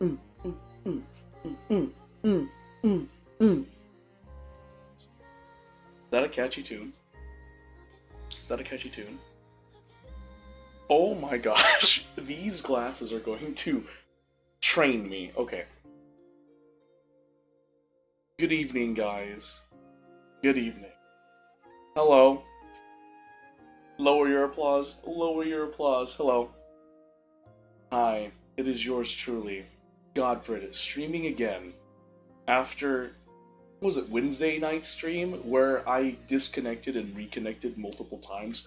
mm, mm, mm, mm, mm, mm, mm. Is that a catchy tune? Is that a catchy tune? Oh my gosh, these glasses are going to train me. Okay. Good evening, guys. Good evening. Hello. Lower your applause. Lower your applause. Hello. Hi. It is yours truly, Godfred, streaming again after, what was it, Wednesday night stream where I disconnected and reconnected multiple times.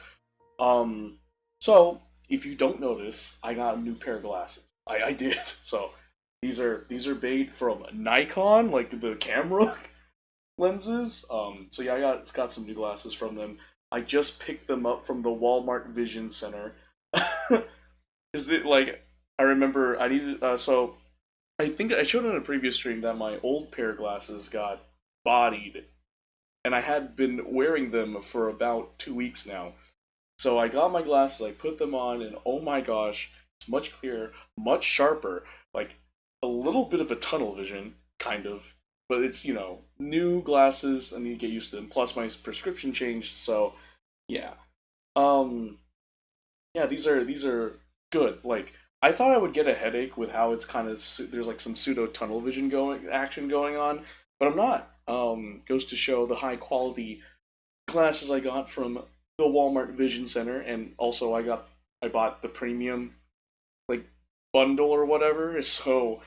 Um, so if you don't notice, I got a new pair of glasses. I did. So these are made from Nikon, like the camera lenses. So yeah, got some new glasses from them. I just picked them up from the Walmart Vision Center. Is it like I remember I needed so I think I showed in a previous stream that my old pair of glasses got bodied, and I had been wearing them for about 2 weeks now. So I got my glasses, I put them on, and oh my gosh, it's much clearer, much sharper, like a little bit of a tunnel vision, kind of. But it's, new glasses, I need to get used to them. Plus my prescription changed, so yeah. Um yeah, these are good. Like I thought I would get a headache with how it's kind of there's like some pseudo tunnel vision going action going on, but I'm not. Goes to show the high quality glasses I got from the Walmart Vision Center, and also I bought the premium like bundle or whatever. So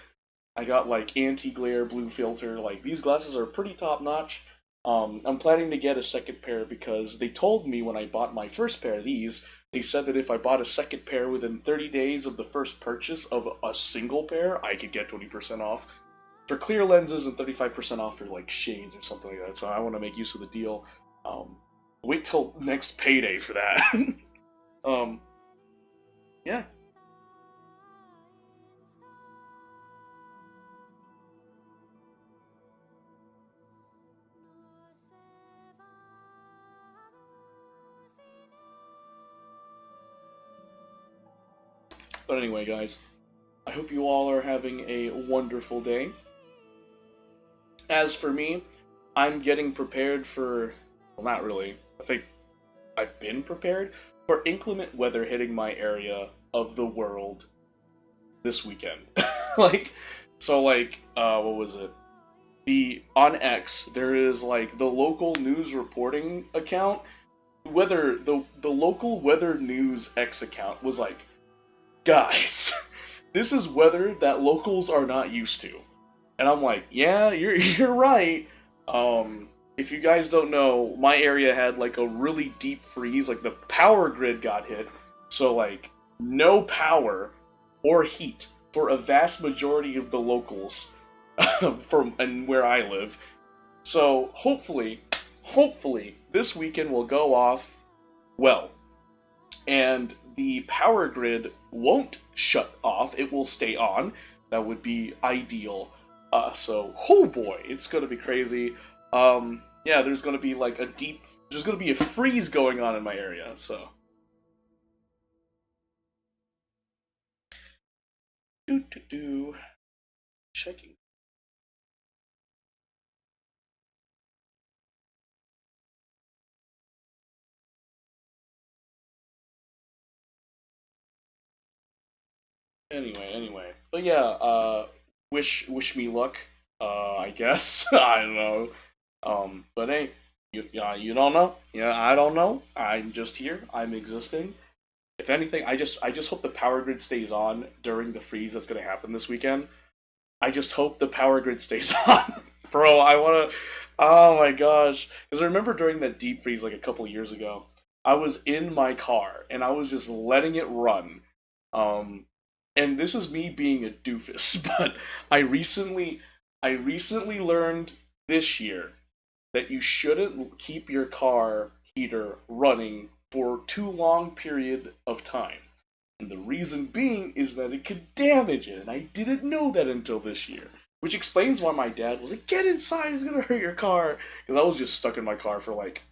I got like anti-glare blue filter. Like these glasses are pretty top notch. I'm planning to get a second pair because they told me when I bought my first pair of these, they said that if I bought a second pair within 30 days of the first purchase of a single pair, I could get 20% off for clear lenses and 35% off for like shades or something like that. So I want to make use of the deal. Um, Wait till next payday for that. um, yeah. But anyway, guys, I hope you all are having a wonderful day. As for me, I'm getting prepared for. Well, not really. I think I've been prepared for inclement weather hitting my area of the world this weekend. like, what was it? On X, there is like the local news reporting account. The local weather news X account was like, guys, this is weather that locals are not used to. And I'm like, yeah, you're right. If you guys don't know, my area had like a really deep freeze, like the power grid got hit. So like no power or heat for a vast majority of the locals from and where I live. So hopefully this weekend will go off well. And the power grid won't shut off, it will stay on. That would be ideal. So, oh boy, it's gonna be crazy. Yeah, there's gonna be like there's gonna be a freeze going on in my area, so. Do. Checking. Anyway. But yeah, wish me luck, I guess. I don't know. But hey, you don't know. Yeah, I don't know. I'm just here. I'm existing. If anything, I just hope the power grid stays on during the freeze that's gonna happen this weekend. I just hope the power grid stays on, bro. I wanna. Oh my gosh, because I remember during that deep freeze like a couple years ago, I was in my car and I was just letting it run. Um, and this is me being a doofus, but I recently learned this year that you shouldn't keep your car heater running for too long period of time. And the reason being is that it could damage it, and I didn't know that until this year. Which explains why my dad was like, "Get inside, it's gonna hurt your car." Because I was just stuck in my car for like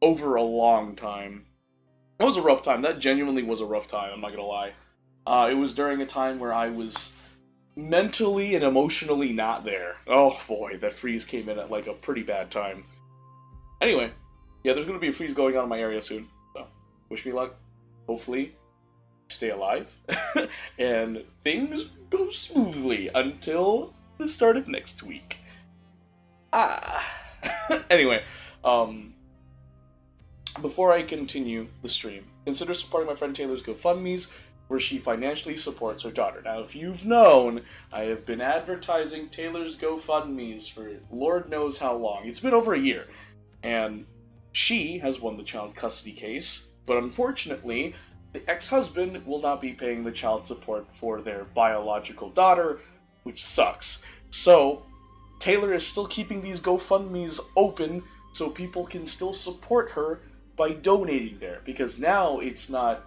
over a long time. It was a rough time. That genuinely was a rough time, I'm not gonna lie. It was during a time where I was mentally and emotionally not there. Oh boy, that freeze came in at like a pretty bad time. Anyway, yeah, there's gonna be a freeze going on in my area soon. So, wish me luck. Hopefully, stay alive, and things go smoothly until the start of next week. Ah. Anyway, before I continue the stream, consider supporting my friend Taylor's GoFundMe's, where she financially supports her daughter. Now, if you've known, I have been advertising Taylor's GoFundMe's for Lord knows how long. It's been over a year, and she has won the child custody case, but unfortunately, the ex-husband will not be paying the child support for their biological daughter, which sucks. So, Taylor is still keeping these GoFundMe's open so people can still support her by donating there, because now it's not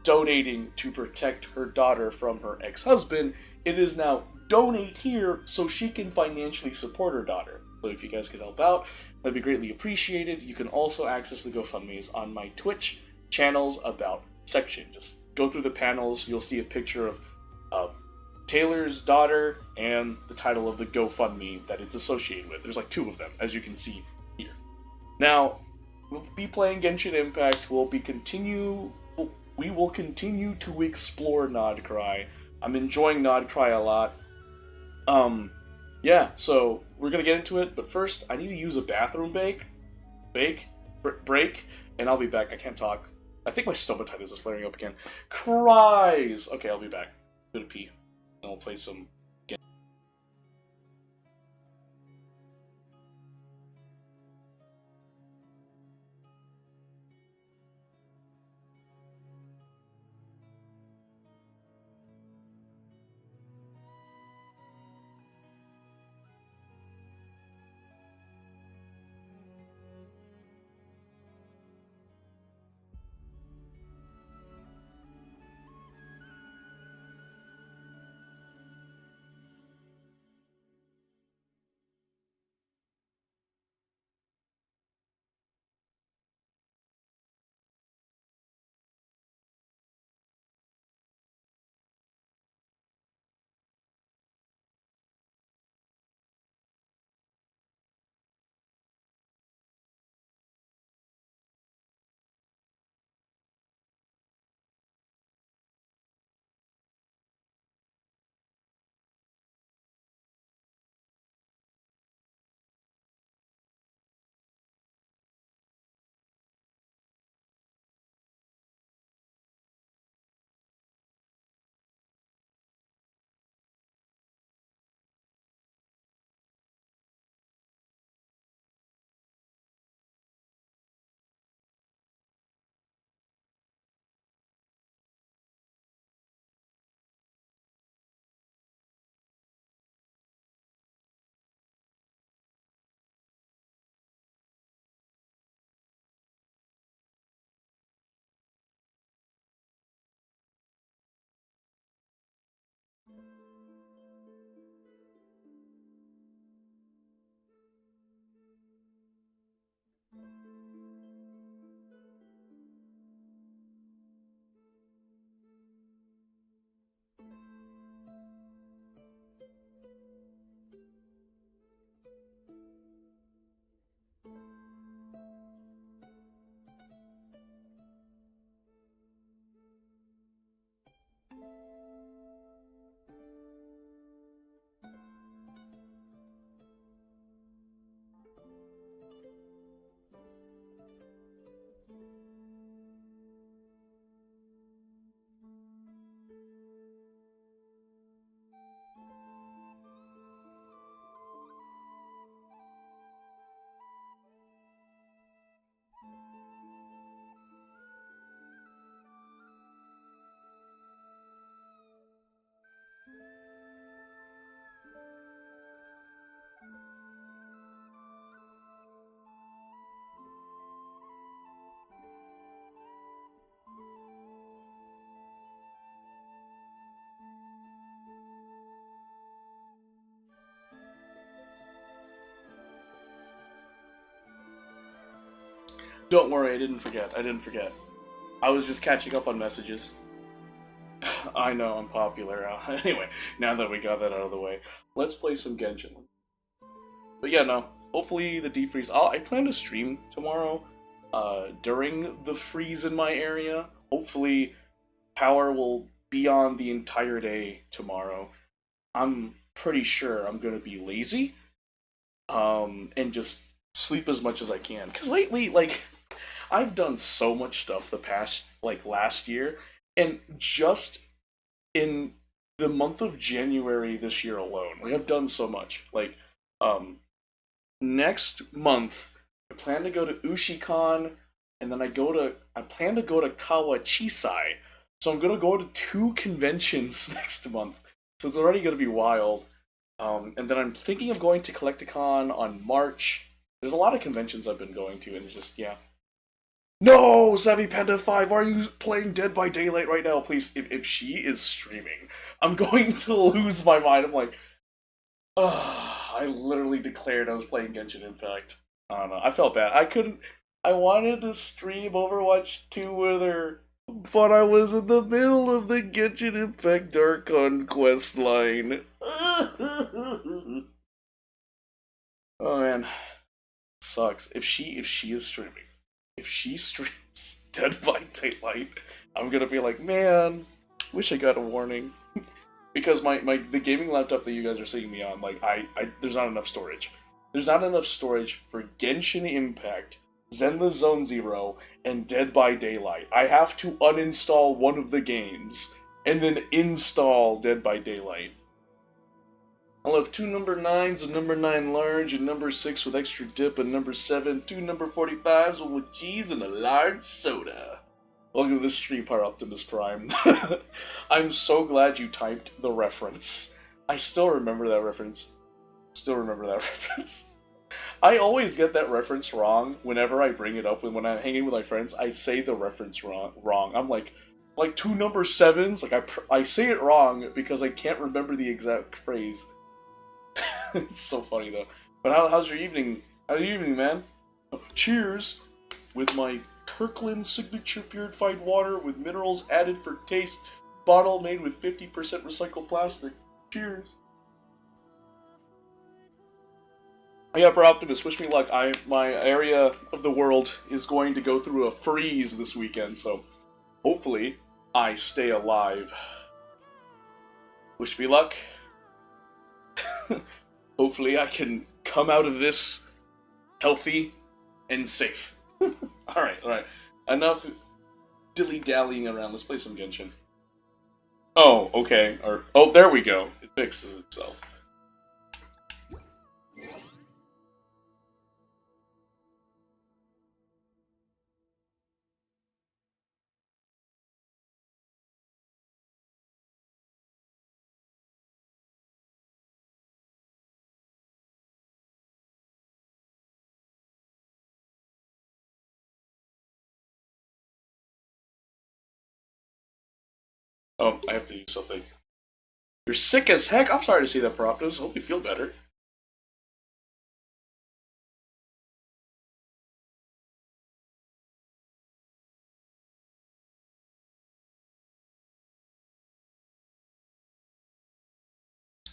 donating to protect her daughter from her ex-husband, it is now donate here so she can financially support her daughter. So if you guys could help out, that'd be greatly appreciated. You can also access the GoFundMe's on my Twitch channels about section. Just go through the panels, you'll see a picture of Taylor's daughter and the title of the GoFundMe that it's associated with. There's like 2 of them, as you can see here. Now, we'll be playing Genshin Impact. We will continue to explore Nod-Krai. I'm enjoying Nod-Krai a lot. Yeah, so we're gonna get into it, but first I need to use a bathroom break, and I'll be back. I can't talk. I think my stomatitis is flaring up again. Cries! Okay, I'll be back. Go to pee. And we'll play some. Don't worry, I didn't forget. I was just catching up on messages. I know I'm popular. Anyway, now that we got that out of the way, let's play some Genshin. But yeah, no. Hopefully the defreeze. I plan to stream tomorrow. During the freeze in my area. Hopefully, power will be on the entire day tomorrow. I'm pretty sure I'm gonna be lazy. And just sleep as much as I can. Cause lately, like, I've done so much stuff the past, like, last year, and just in the month of January this year alone, like, I've done so much. Like, next month, I plan to go to Ushikon, and then I plan to go to Kawachisai. So I'm gonna go to 2 conventions next month. So it's already gonna be wild. And then I'm thinking of going to Collecticon on March. There's a lot of conventions I've been going to, and it's just, yeah. No, Savvy Panda 5, are you playing Dead by Daylight right now? Please, if she is streaming, I'm going to lose my mind. I'm like, I literally declared I was playing Genshin Impact. I don't know, I felt bad. I wanted to stream Overwatch 2 with her, but I was in the middle of the Genshin Impact Dark Conquest line. Oh man, sucks. If she is streaming, if she streams Dead by Daylight, I'm gonna be like, man, wish I got a warning. Because the gaming laptop that you guys are seeing me on, like, there's not enough storage. There's not enough storage for Genshin Impact, Zenless Zone Zero, and Dead by Daylight. I have to uninstall one of the games, and then install Dead by Daylight. I'll have 2 number 9s, a number 9 large, a number 6 with extra dip, and number 7, 2 number 45s, one with cheese, and a large soda. Welcome to the stream, Power Optimus Prime. I'm so glad you typed the reference. I still remember that reference. I always get that reference wrong whenever I bring it up. When I'm hanging with my friends, I say the reference wrong. I'm like 2 number 7s. Like I say it wrong because I can't remember the exact phrase. It's so funny though. But how's your evening? How's your evening, man? Cheers with my Kirkland signature purified water with minerals added for taste. Bottle made with 50% recycled plastic. Cheers. Yeah, for Optimus, wish me luck. My area of the world is going to go through a freeze this weekend, so hopefully I stay alive. Wish me luck. Hopefully I can come out of this healthy and safe. Alright. Enough dilly-dallying around. Let's play some Genshin. Oh, okay. Oh, there we go. It fixes itself. Oh, I have to do something. You're sick as heck? I'm sorry to see that, Proptos. Hope you feel better.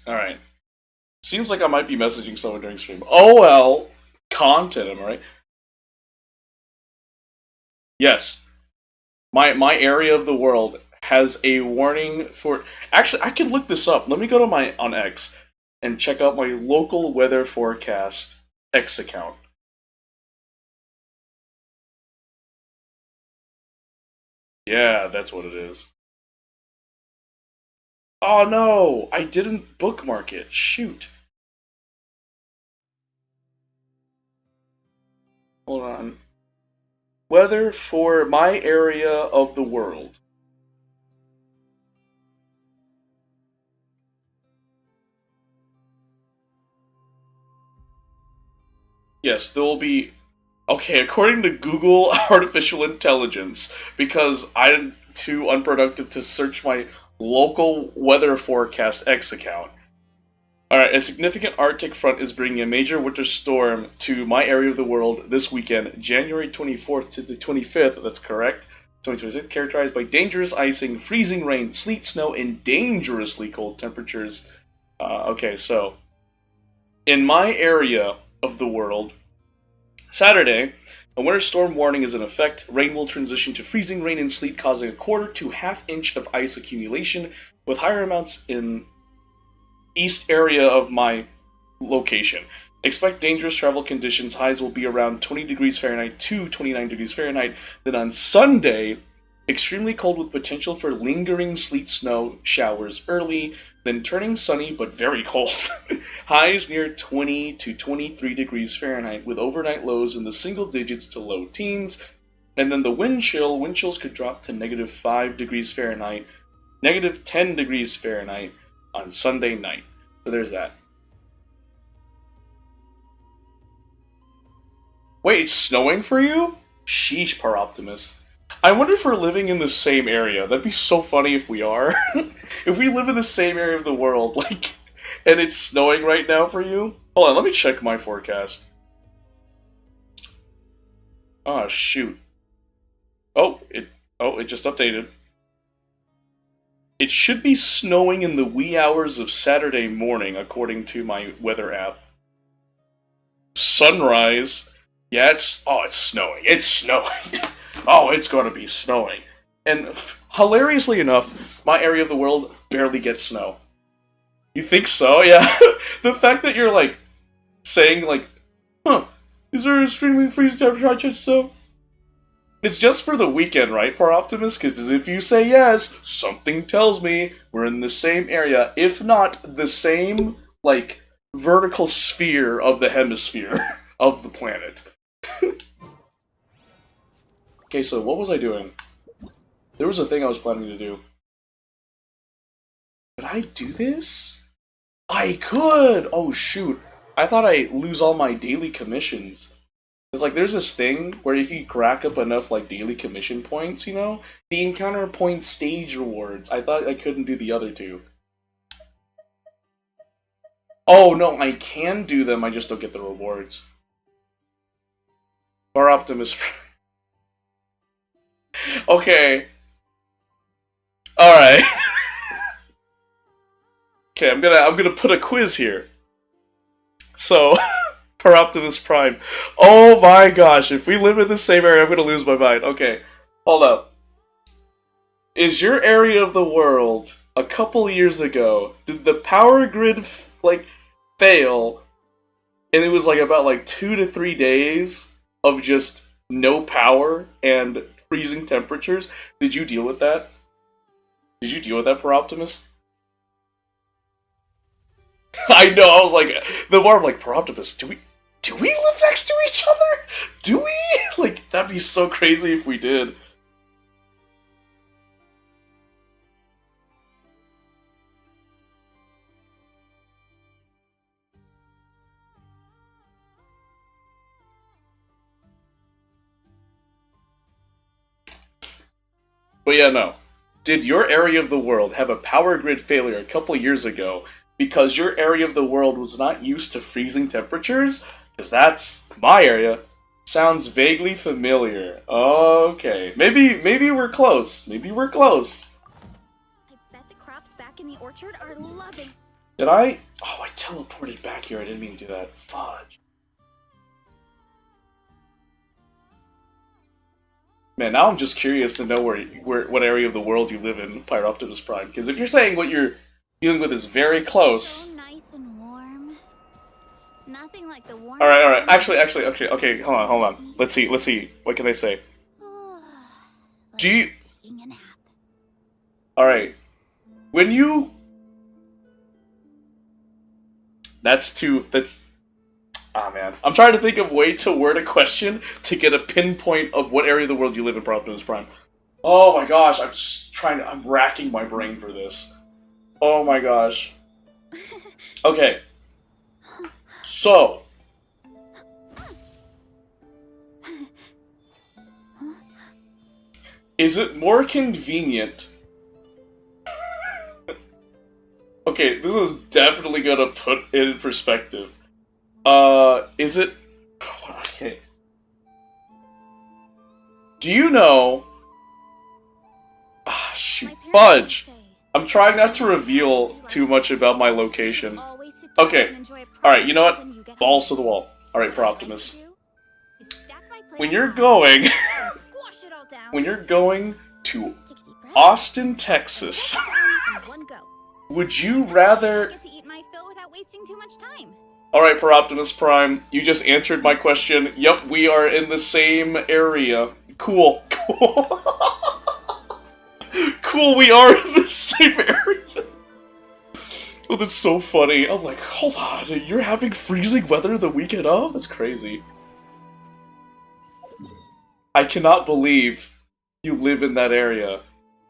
Alright. Seems like I might be messaging someone during stream. Oh well. Content, am I right? Yes. My area of the world has a warning for... Actually, I can look this up. Let me go to on X and check out my local weather forecast X account. Yeah, that's what it is. Oh no! I didn't bookmark it. Shoot. Hold on. Weather for my area of the world. Yes, there will be... Okay, according to Google Artificial Intelligence, because I'm too unproductive to search my local weather forecast X account. Alright, a significant Arctic front is bringing a major winter storm to my area of the world this weekend, January 24th to the 25th, that's correct. 2026, characterized by dangerous icing, freezing rain, sleet, snow, and dangerously cold temperatures. Okay, so in my area of the world, Saturday, a winter storm warning is in effect. Rain will transition to freezing rain and sleet, causing a quarter to half-inch of ice accumulation, with higher amounts in east area of my location. Expect dangerous travel conditions. Highs will be around 20 degrees Fahrenheit to 29 degrees Fahrenheit. Then on Sunday, extremely cold with potential for lingering sleet snow showers early, then turning sunny but very cold. Highs near 20 to 23 degrees Fahrenheit with overnight lows in the single digits to low teens. And then the wind chills could drop to negative 5 degrees Fahrenheit, negative 10 degrees Fahrenheit on Sunday night. So there's that. Wait, it's snowing for you? Sheesh, Paroptimus. I wonder if we're living in the same area. That'd be so funny if we are. If we live in the same area of the world, like, and it's snowing right now for you. Hold on, let me check my forecast. Oh, shoot. Oh, it just updated. It should be snowing in the wee hours of Saturday morning, according to my weather app. Sunrise. Yeah, it's snowing. It's snowing. Oh, it's gonna be snowing. And hilariously enough, my area of the world barely gets snow. You think so? Yeah. The fact that you're, like, saying, like, huh, is there a extremely freezing temperature chance snow? It's just for the weekend, right, Paroptimus? Because if you say yes, something tells me we're in the same area, if not the same, like, vertical sphere of the hemisphere of the planet. Okay, so what was I doing? There was a thing I was planning to do. Could I do this? I could! Oh, shoot. I thought I'd lose all my daily commissions. It's like, there's this thing where if you rack up enough, like, daily commission points, you know? The encounter point stage rewards. I thought I couldn't do the other two. Oh, no, I can do them, I just don't get the rewards. Paroptimus. Okay. Alright. Okay, I'm gonna put a quiz here. So, Paroptimus Prime. Oh my gosh, if we live in the same area, I'm gonna lose my mind. Okay, hold up. Is your area of the world, a couple years ago, did the power grid, fail, and it was, like, about, 2 to 3 days of just no power and freezing temperatures? Did you deal with that? Did you deal with that, Paroptimus? I know, I was like, the more I'm like, Paroptimus, do we live next to each other? Do we? Like, that'd be so crazy if we did. But yeah, no. Did your area of the world have a power grid failure a couple years ago because your area of the world was not used to freezing temperatures? Because that's my area. Sounds vaguely familiar. Okay. Maybe we're close. Maybe we're close. I bet the crops back in the orchard are loving. Did I? Oh, I teleported back here. I didn't mean to do that. Fudge. Man, now I'm just curious to know what area of the world you live in, Pyroptimus Prime. Because if you're saying what you're dealing with is very close. So nice and warm. Nothing like the warm. All right. Actually, okay. Hold on. Let's see. What can I say? Do you? Taking a nap. All right. When you. That's. Ah, man. I'm trying to think of a way to word a question to get a pinpoint of what area of the world you live in, Optimus Prime. Oh my gosh, I'm racking my brain for this. Oh my gosh. Okay. So. Is it more convenient? Okay, this is definitely gonna put it in perspective. Is it... Okay. Do you know Fudge! I'm trying not to reveal too much about my location. Okay. Alright, you know what? Balls to the wall. Alright, for Optimus. When you're going... when you're going to Austin, Texas, would you rather... Alright, for Optimus Prime, you just answered my question. Yup, we are in the same area. Cool. Cool. Cool, we are in the same area. Oh, that's so funny. I was like, hold on, you're having freezing weather the weekend of? That's crazy. I cannot believe you live in that area.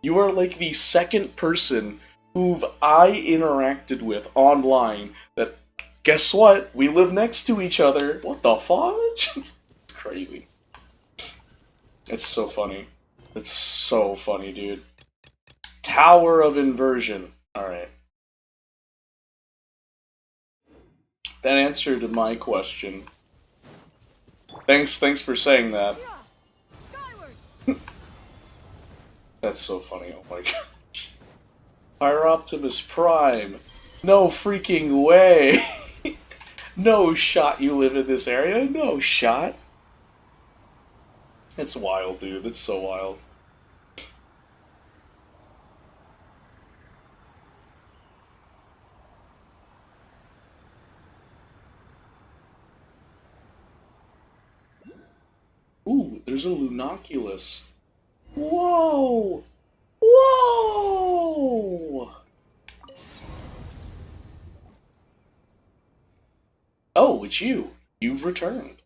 You are like the second person who I interacted with online that, guess what? We live next to each other. What the fudge? It's crazy. It's so funny. It's so funny, dude. Tower of Inversion. Alright. That answered my question. Thanks for saying that. That's so funny, oh my god. Fire Optimus Prime. No freaking way! No shot you live in this area, no shot. It's wild, dude, it's so wild. Ooh, there's a Lunoculus. Whoa! Whoa! Oh, it's you. You've returned.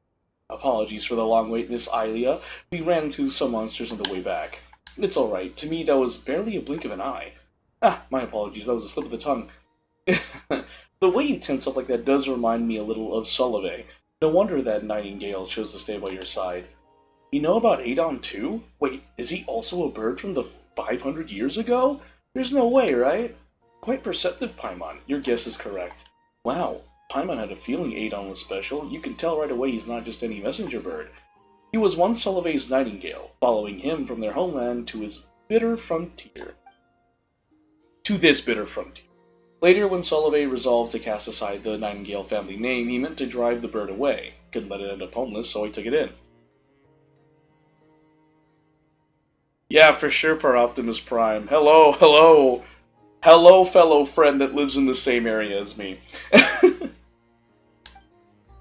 Apologies for the long wait, Miss Ilia. We ran into some monsters on the way back. It's alright. To me, that was barely a blink of an eye. Ah, my apologies. That was a slip of the tongue. The way you tense up like that does remind me a little of Solovey. No wonder that Nightingale chose to stay by your side. You know about Adon too? Wait, is he also a bird from the 500 years ago? There's no way, right? Quite perceptive, Paimon. Your guess is correct. Wow, Paimon had a feeling Adon was special. You can tell right away he's not just any messenger bird. He was once Solovey's Nightingale, following him from their homeland to his bitter frontier. To this bitter frontier. Later, when Solovey resolved to cast aside the Nightingale family name, he meant to drive the bird away. Couldn't let it end up homeless, so he took it in. Yeah, for sure, per Optimus Prime. Hello, hello! Hello, fellow friend that lives in the same area as me.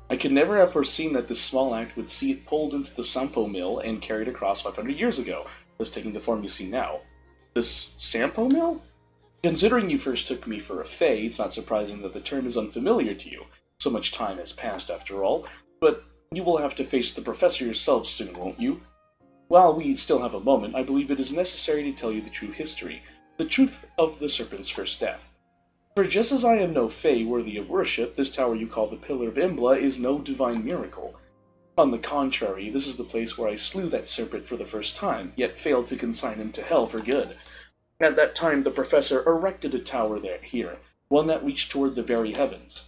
I could never have foreseen that this small act would see it pulled into the Sampo mill and carried across 500 years ago, thus taking the form you see now. This Sampo mill? Considering you first took me for a fae, it's not surprising that the term is unfamiliar to you. So much time has passed, after all. But you will have to face the professor yourself soon, won't you? While we still have a moment, I believe it is necessary to tell you the true history, the truth of the serpent's first death. For just as I am no fae worthy of worship, this tower you call the Pillar of Imbla is no divine miracle. On the contrary, this is the place where I slew that serpent for the first time, yet failed to consign him to hell for good. At that time, the professor erected a tower here, one that reached toward the very heavens.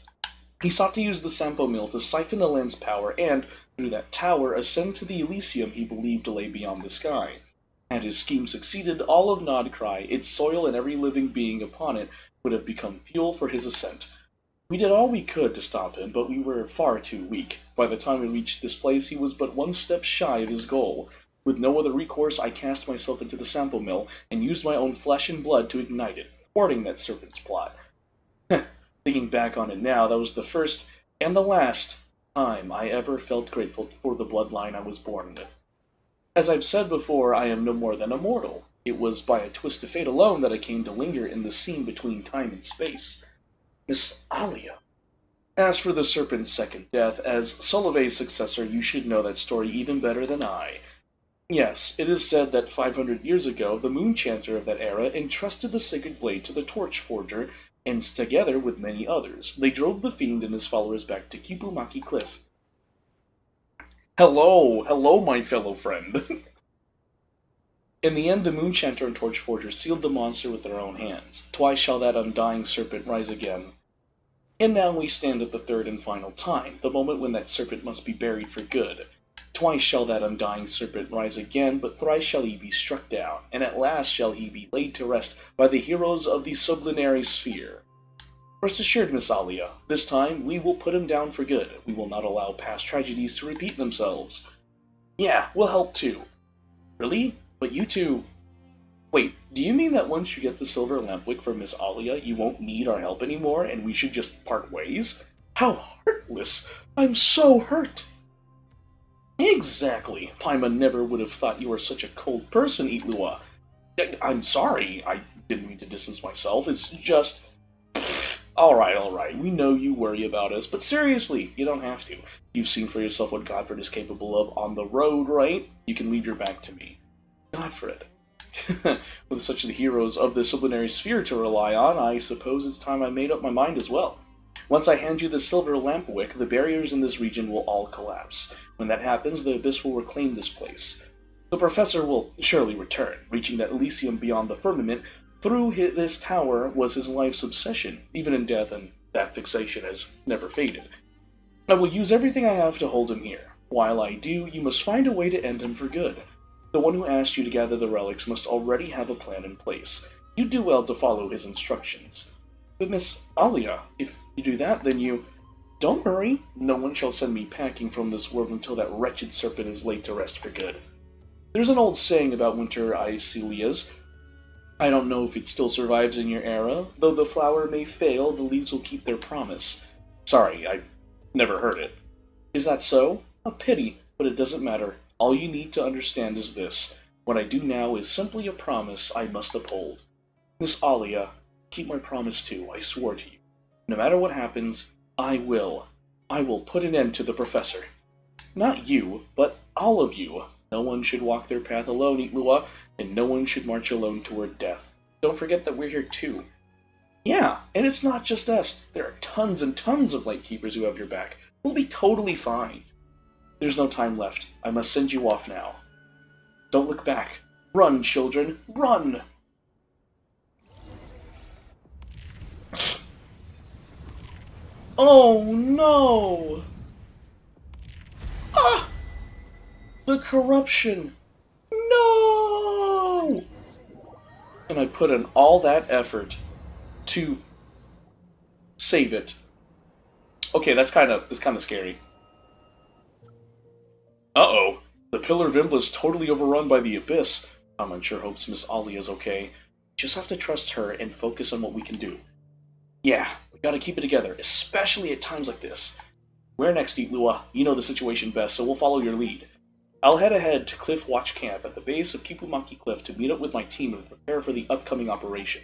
He sought to use the Sampo mill to siphon the land's power and, through that tower, ascend to the Elysium he believed lay beyond the sky. Had his scheme succeeded, all of Nod-Krai, its soil and every living being upon it, would have become fuel for his ascent. We did all we could to stop him, but we were far too weak. By the time we reached this place, he was but one step shy of his goal. With no other recourse, I cast myself into the Sampo mill, and used my own flesh and blood to ignite it, thwarting that serpent's plot. Thinking back on it now, that was the first, and the last, time I ever felt grateful for the bloodline I was born with. As I've said before, I am no more than a mortal. It was by a twist of fate alone that I came to linger in the seam between time and space. Miss Alia. As for the serpent's second death, as Solovey's successor, you should know that story even better than I. Yes, it is said that 500 years ago, the moon chanter of that era entrusted the sacred blade to the torch forger, and together with many others, they drove the fiend and his followers back to Kibumaki Cliff. Hello, my fellow friend. In the end, the moon chanter and torch forger sealed the monster with their own hands. Twice shall that undying serpent rise again. And now we stand at the third and final time, the moment when that serpent must be buried for good. Twice shall that undying serpent rise again, but thrice shall he be struck down, and at last shall he be laid to rest by the heroes of the sublunary sphere. Rest assured, Miss Alia, this time we will put him down for good. We will not allow past tragedies to repeat themselves. Yeah, we'll help too. Really? But you two... Wait, do you mean that once you get the silver lampwick from Miss Alia, you won't need our help anymore, and we should just part ways? How heartless! I'm so hurt! Exactly. Paimon never would have thought you were such a cold person, Itlua. I'm sorry, I didn't mean to distance myself, it's just... Alright, we know you worry about us, but seriously, you don't have to. You've seen for yourself what Godfred is capable of on the road, right? You can leave your back to me. Godfred. With such the heroes of the sublunary sphere to rely on, I suppose it's time I made up my mind as well. Once I hand you the silver lampwick, the barriers in this region will all collapse. When that happens, the Abyss will reclaim this place. The Professor will surely return. Reaching that Elysium beyond the firmament through this tower was his life's obsession, even in death, and that fixation has never faded. I will use everything I have to hold him here. While I do, you must find a way to end him for good. The one who asked you to gather the relics must already have a plan in place. You do well to follow his instructions. But Miss Alia, if you do that, then you... Don't worry, no one shall send me packing from this world until that wretched serpent is laid to rest for good. There's an old saying about winter icelias. I don't know if it still survives in your era. Though the flower may fail, the leaves will keep their promise. Sorry, I've never heard it. Is that so? A pity, but it doesn't matter. All you need to understand is this. What I do now is simply a promise I must uphold. Miss Alia, keep my promise too, I swore to you. No matter what happens, I will put an end to the Professor. Not you, but all of you. No one should walk their path alone, Itlua, and no one should march alone toward death. Don't forget that we're here too. Yeah, and it's not just us. There are tons and tons of Lightkeepers who have your back. We'll be totally fine. There's no time left. I must send you off now. Don't look back. Run, children, run! Oh no! Ah! The corruption! No! And I put in all that effort to save it. Okay, that's kind of scary. Uh-oh. The Pillar of Imbla is totally overrun by the Abyss. Paimon sure hopes Miss Alia is okay. Just have to trust her and focus on what we can do. Yeah, we gotta keep it together, especially at times like this. Where next, Itlua? You know the situation best, so we'll follow your lead. I'll head ahead to Cliff Watch Camp at the base of Kipumaki Cliff to meet up with my team and prepare for the upcoming operation.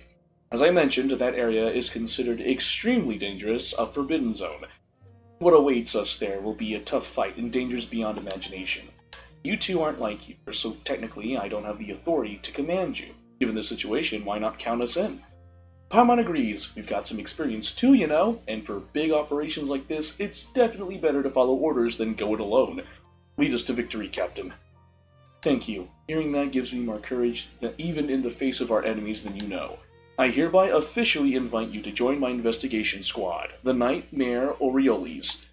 As I mentioned, that area is considered extremely dangerous, a forbidden zone. What awaits us there will be a tough fight and dangers beyond imagination. You two aren't Lightkeepers, so technically I don't have the authority to command you. Given the situation, why not count us in? Paimon agrees. We've got some experience too, you know, and for big operations like this, it's definitely better to follow orders than go it alone. Lead us to victory, Captain. Thank you. Hearing that gives me more courage, that even in the face of our enemies, than you know. I hereby officially invite you to join my investigation squad, the Nightmare Orioles.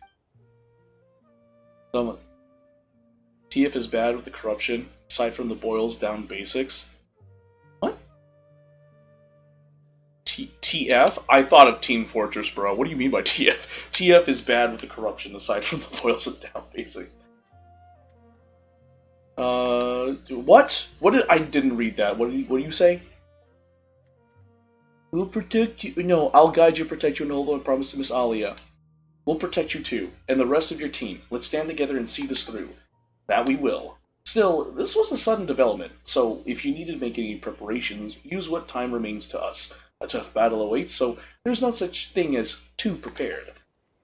TF is bad with the corruption, aside from the boils down basics. What? TF? I thought of Team Fortress, bro. What do you mean by TF? TF is bad with the corruption, aside from the boils down basics. What? I didn't read that. What do you say? We'll protect you. No, I'll guide you, protect you, and hold on promise to Miss Alia. We'll protect you too, and the rest of your team. Let's stand together and see this through. That we will. Still, this was a sudden development, so if you need to make any preparations, use what time remains to us. A tough battle awaits, so there's no such thing as too prepared.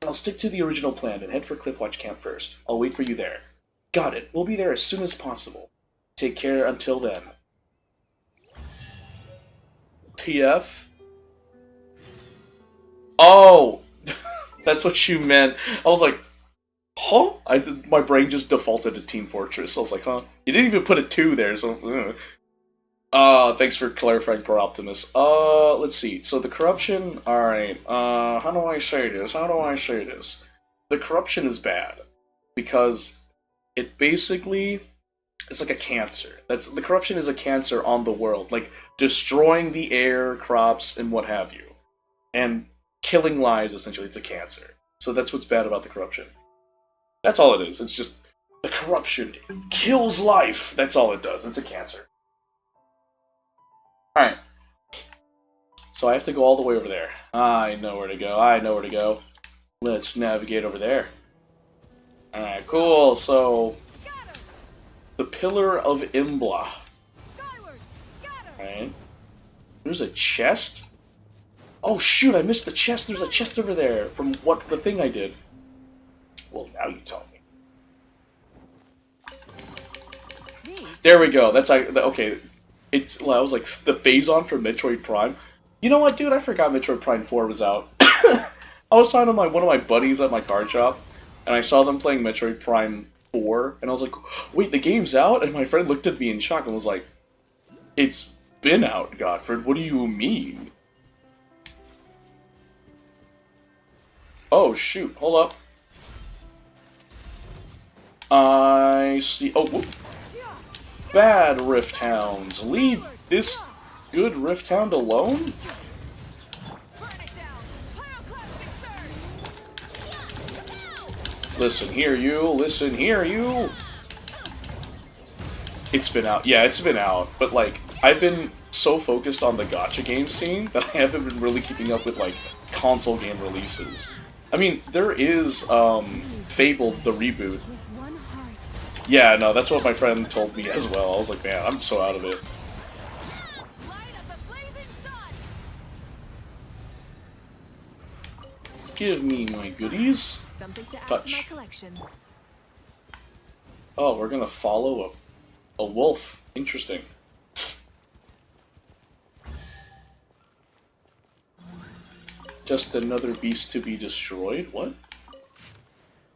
I'll stick to the original plan and head for Cliffwatch Camp first. I'll wait for you there. Got it. We'll be there as soon as possible. Take care until then. TF? Oh! That's what you meant. I was like, huh? My brain just defaulted to Team Fortress. I was like, huh? You didn't even put a 2 there, so... thanks for clarifying, Pro Optimus. Let's see. So the corruption... Alright, how do I say this? The corruption is bad. Because it basically it's like a cancer. That's the corruption is a cancer on the world, like destroying the air, crops, and what have you, and killing lives. Essentially, it's a cancer. So that's what's bad about the corruption. That's all it is. It's just the corruption kills life. That's all it does. It's a cancer. All right. So I have to go all the way over there. I know where to go. I know where to go. Let's navigate over there. Alright, cool. So, the Pillar of Imbla. Alright. There's a chest? Oh shoot, I missed the chest. There's a chest over there from the thing I did. Well, now you tell me. There we go. That's okay. I was like the Phazon from Metroid Prime. You know what, dude? I forgot Metroid Prime 4 was out. I was talking to one of my buddies at my card shop, and I saw them playing Metroid Prime 4, and I was like, wait, the game's out? And my friend looked at me in shock and was like, it's been out, Godfred. What do you mean? Oh, shoot. Hold up. I see... Oh, whoop. Bad Rift Hounds. Leave this good Rift Hound alone? Listen here, you. Listen here, you. It's been out. Yeah, it's been out. But, like, I've been so focused on the gacha game scene that I haven't been really keeping up with, like, console game releases. I mean, there is, Fable, the reboot. Yeah, no, that's what my friend told me as well. I was like, man, I'm so out of it. Give me my goodies. Touch. Oh, we're gonna follow a wolf. Interesting. Just another beast to be destroyed? What?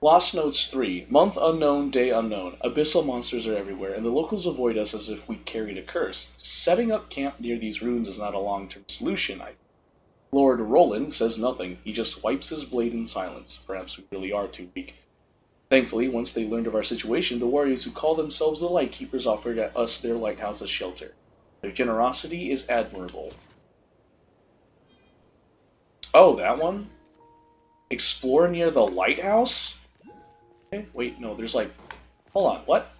Lost Notes 3. Month unknown, day unknown. Abyssal monsters are everywhere, and the locals avoid us as if we carried a curse. Setting up camp near these ruins is not a long-term solution, Lord Roland says nothing. He just wipes his blade in silence. Perhaps we really are too weak. Thankfully, once they learned of our situation, the warriors who call themselves the Lightkeepers offered us their lighthouse as shelter. Their generosity is admirable. Oh, that one? Explore near the lighthouse? Okay, wait, no, there's like... Hold on, what?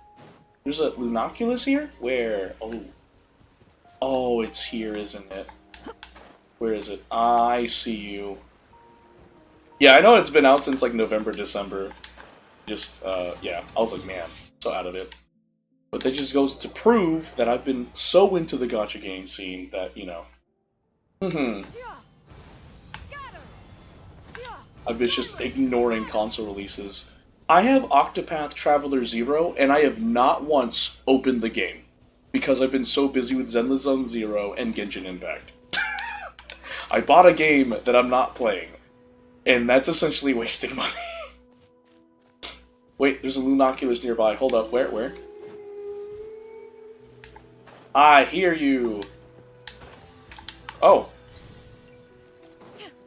There's a Lunoculus here? Where? Oh. Oh, it's here, isn't it? Where is it? I see you. Yeah, I know it's been out since like November, December. Just, yeah, I was like, man, so out of it. But that just goes to prove that I've been so into the gacha game scene that, you know. I've been just ignoring console releases. I have Octopath Traveler 0, and I have not once opened the game. Because I've been so busy with Zenless Zone Zero and Genshin Impact. I bought a game that I'm not playing, and that's essentially wasting money. Wait, there's a Lunoculus nearby. Hold up, where? I hear you. Oh.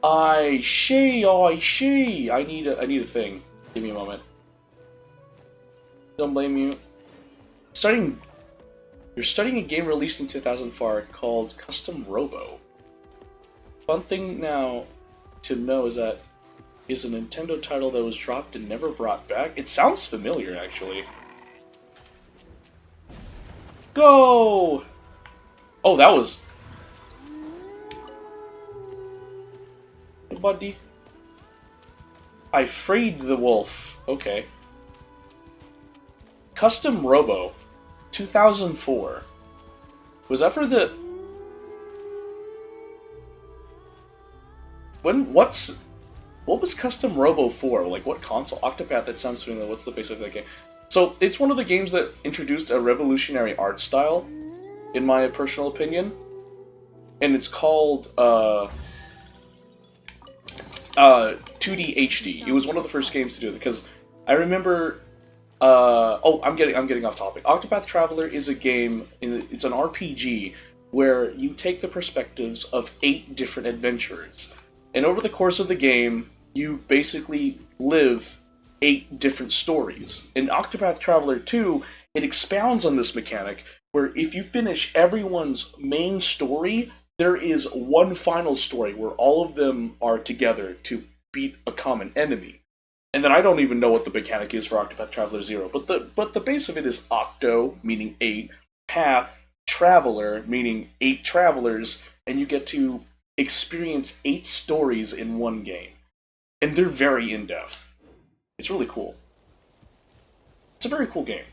I see. I need a thing. Give me a moment. Don't blame you. You're studying a game released in 2004 called Custom Robo. Fun thing now to know is that is a Nintendo title that was dropped and never brought back. It sounds familiar, actually. Go! Oh, that was... Hey, buddy. I freed the wolf. Okay. Custom Robo. 2004. Was that for the... What was Custom Robo for? Like, what console? Octopath, that sounds familiar. What's the base of that game? So, it's one of the games that introduced a revolutionary art style, in my personal opinion. And it's called, 2D HD. It was one of the first games to do it, because I remember... oh, I'm getting off topic. Octopath Traveler is a game, it's an RPG, where you take the perspectives of 8 different adventurers. And over the course of the game, you basically live 8 different stories. In Octopath Traveler 2, it expounds on this mechanic, where if you finish everyone's main story, there is one final story where all of them are together to beat a common enemy. And then I don't even know what the mechanic is for Octopath Traveler 0, but the base of it is Octo, meaning 8, Path, Traveler, meaning 8 travelers, and you get to experience 8 stories in one game. And they're very in-depth. It's really cool. It's a very cool game.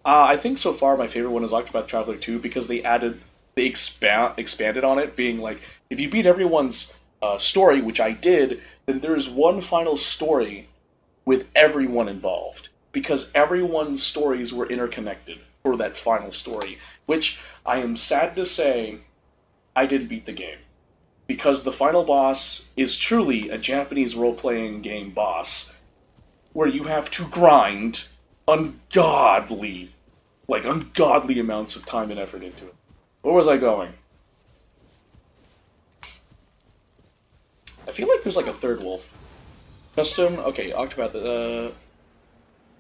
I think so far my favorite one is Octopath Traveler 2 because they expanded on it, being like, if you beat everyone's story, which I did, then there's one final story with everyone involved. Because everyone's stories were interconnected for that final story. Which, I am sad to say, I didn't beat the game. Because the final boss is truly a Japanese role-playing game boss, where you have to grind ungodly amounts of time and effort into it. Where was I going? I feel like there's like a third wolf. Custom, okay, Octopath,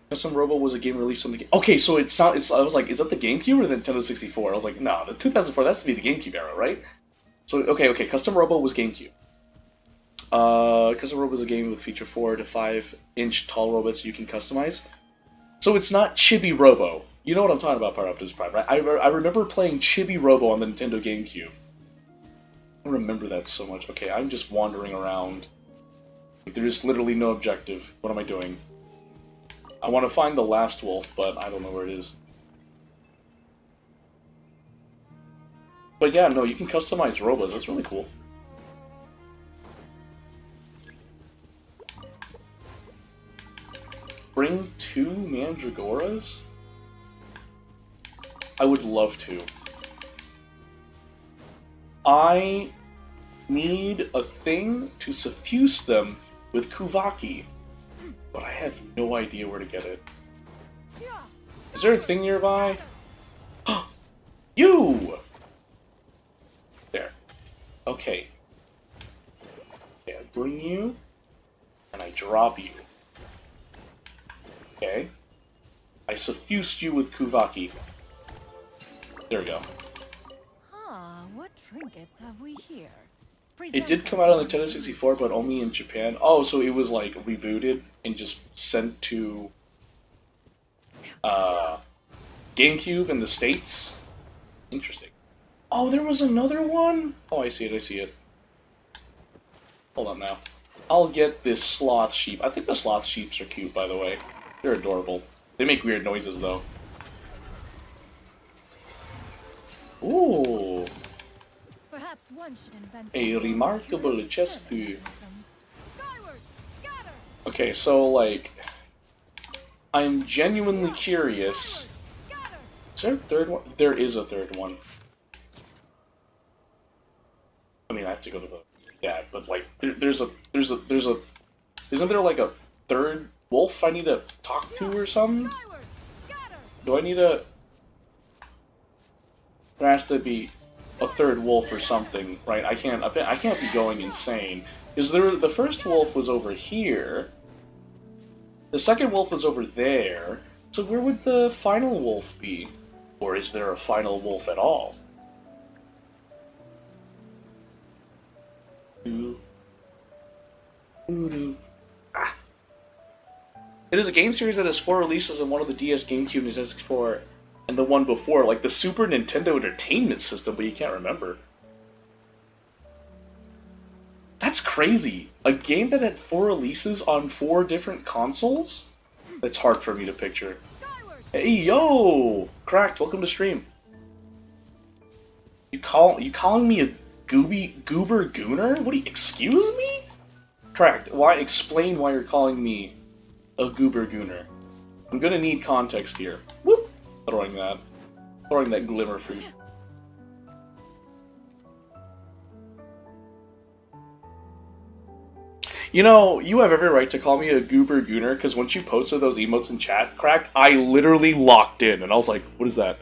Custom Robo was a game released on the game. Okay, so I was like, is that the GameCube or the Nintendo 64? I was like, no, the 2004, that's to be the GameCube era, right? So, okay, Custom Robo was GameCube. Custom Robo is a game with feature 4 to 5 inch tall robots you can customize. So it's not Chibi Robo. You know what I'm talking about, Power Optimus Prime, right? I remember playing Chibi Robo on the Nintendo GameCube. I remember that so much. Okay, I'm just wandering around. There is literally no objective. What am I doing? I want to find the last wolf, but I don't know where it is. But yeah, no, you can customize robots. That's really cool. Bring 2 Mandragoras? I would love to. I need a thing to suffuse them with Kuvaki, but I have no idea where to get it. Is there a thing nearby? You! There. Okay. Okay, I bring you, and I drop you. Okay. I suffused you with Kuvaki. There we go. What trinkets have we here? It did come out on the Nintendo 64, but only in Japan. Oh, so it was like rebooted and just sent to GameCube in the States? Interesting. Oh, there was another one? Oh, I see it. Hold on now. I'll get this sloth sheep. I think the sloth sheeps are cute, by the way. They're adorable. They make weird noises, though. Ooh. Perhaps one should invent A remarkable chest. Okay, so, like, I'm genuinely curious. Is there a third one? There is a third one. I mean, I have to go to the dad, but like, there's a. Isn't there like a third wolf I need to talk to or something? Do I need a? There has to be a third wolf or something, right? I can't be going insane. Is there? The first wolf was over here. The second wolf was over there. So where would the final wolf be? Or is there a final wolf at all? Ah. It is a game series that has 4 releases on one of the DS, GameCube, Nintendo 64, and the one before, like the Super Nintendo Entertainment System, but you can't remember. That's crazy. A game that had 4 releases on 4 different consoles? That's hard for me to picture. Hey, yo! Cracked, welcome to stream. You calling me a goober gooner? What do you, excuse me? Cracked, explain why you're calling me a goober gooner. I'm gonna need context here. Whoop! Throwing that glimmer fruit. You know, you have every right to call me a goober gooner, because once you posted those emotes in chat, Cracked, I literally locked in, and I was like, what is that?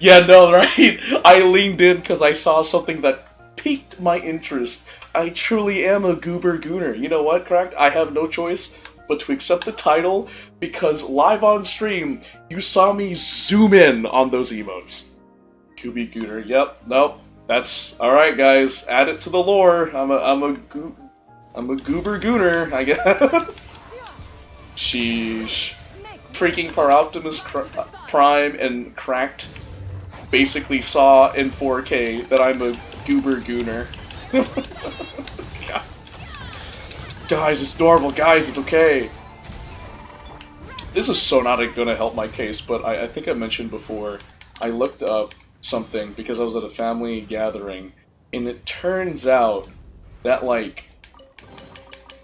Yeah, no, right? I leaned in because I saw something that piqued my interest. I truly am a goober gooner. You know what, Cracked? I have no choice but to accept the title because live on stream, you saw me zoom in on those emotes. Gooby Gooner, yep, nope, that's alright guys, add it to the lore. I'm a goober gooner, I guess. Sheesh. Freaking Optimus Prime and Cracked basically saw in 4K that I'm a goober gooner. Guys, it's normal. Guys, it's okay. This is so not gonna help my case, but I think I mentioned before, I looked up something because I was at a family gathering, and it turns out that, like...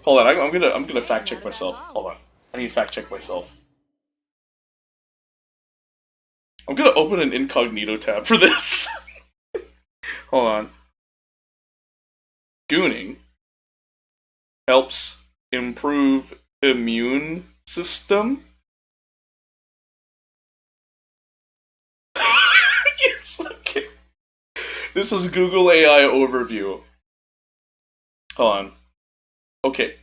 Hold on, I'm gonna fact check myself. Hold on. I need to fact check myself. I'm gonna open an incognito tab for this. Hold on. Gooning helps improve immune system. Yes, okay. This is Google AI overview. Hold on. Okay.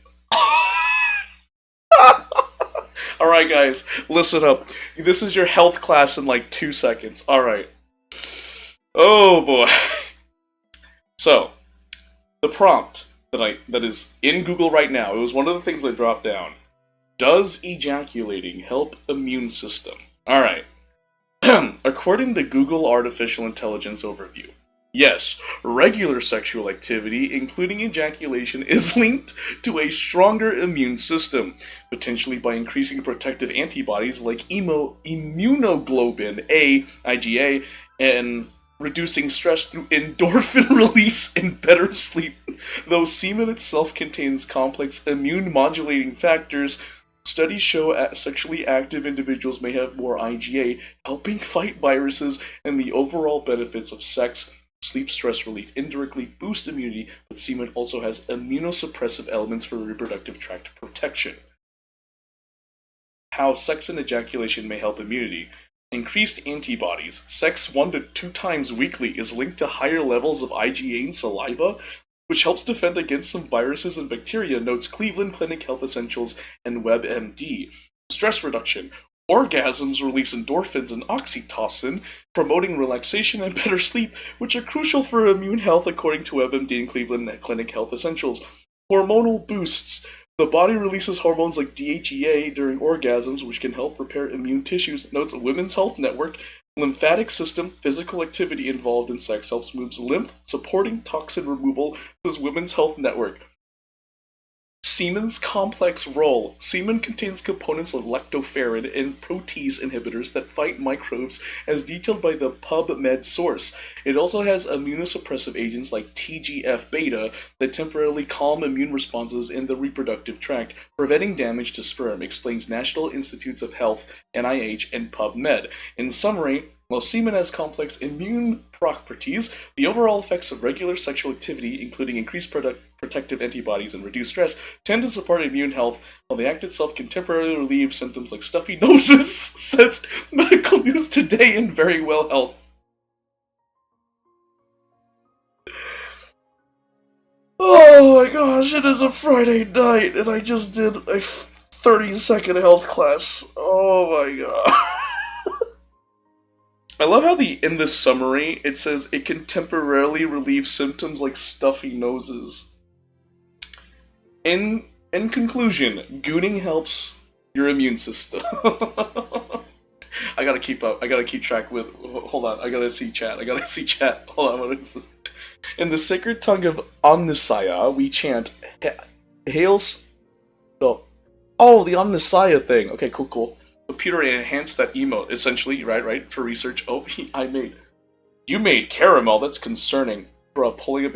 Alright guys, listen up. This is your health class in like 2 seconds. Alright. Oh boy. So, the prompt that is in Google right now, it was one of the things I dropped down. Does ejaculating help immune system? Alright. According to Google Artificial Intelligence Overview, yes, regular sexual activity, including ejaculation, is linked to a stronger immune system, potentially by increasing protective antibodies like immunoglobulin A, IgA, and reducing stress through endorphin release and better sleep. Though semen itself contains complex immune-modulating factors, studies show sexually active individuals may have more IgA, helping fight viruses, and the overall benefits of sex. Sleep stress relief indirectly boosts immunity, but semen also has immunosuppressive elements for reproductive tract protection. How sex and ejaculation may help immunity. Increased antibodies. Sex 1 to 2 times weekly is linked to higher levels of IgA in saliva, which helps defend against some viruses and bacteria, notes Cleveland Clinic Health Essentials and WebMD. Stress reduction. Orgasms release endorphins and oxytocin, promoting relaxation and better sleep, which are crucial for immune health according to WebMD and Cleveland Clinic Health Essentials. Hormonal boosts. The body releases hormones like DHEA during orgasms, which can help repair immune tissues, notes Women's Health Network. Lymphatic system, physical activity involved in sex helps moves lymph, supporting toxin removal, says Women's Health Network. Semen's complex role. Semen contains components like lactoferrin and protease inhibitors that fight microbes, as detailed by the PubMed source. It also has immunosuppressive agents like TGF-beta that temporarily calm immune responses in the reproductive tract, preventing damage to sperm, explains National Institutes of Health, NIH, and PubMed. In summary, while semen has complex immune properties, the overall effects of regular sexual activity, including increased protective antibodies and reduced stress, tend to support immune health, while the act itself can temporarily relieve symptoms like stuffy noses, says Medical News Today in Very Well Health. Oh my gosh, it is a Friday night, and I just did a 30-second health class. Oh my god. I love how in this summary, it says it can temporarily relieve symptoms like stuffy noses. In conclusion, gooning helps your immune system. I gotta keep up. I gotta keep track with... Hold on, I gotta see chat. Hold on, in the sacred tongue of Omnisaya, we chant... Hails... Oh, the Omnisaya thing. Okay, cool. Computer enhanced that emote, essentially, right, for research. Oh, you made caramel, that's concerning. Bro, pulling up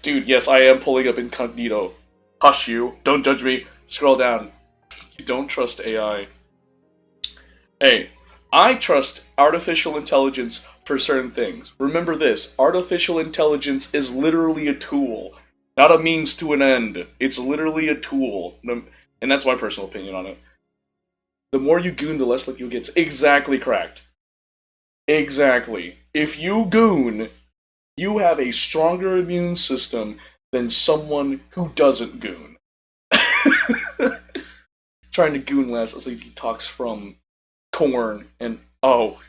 dude, yes, I am pulling up incognito. Hush you, don't judge me, scroll down. You don't trust AI. Hey, I trust artificial intelligence for certain things. Remember this, artificial intelligence is literally a tool, not a means to an end. It's literally a tool, and that's my personal opinion on it. The more you goon, the less likely you'll get. Exactly correct. Exactly. If you goon, you have a stronger immune system than someone who doesn't goon. trying to goon less as I detox from corn and oh,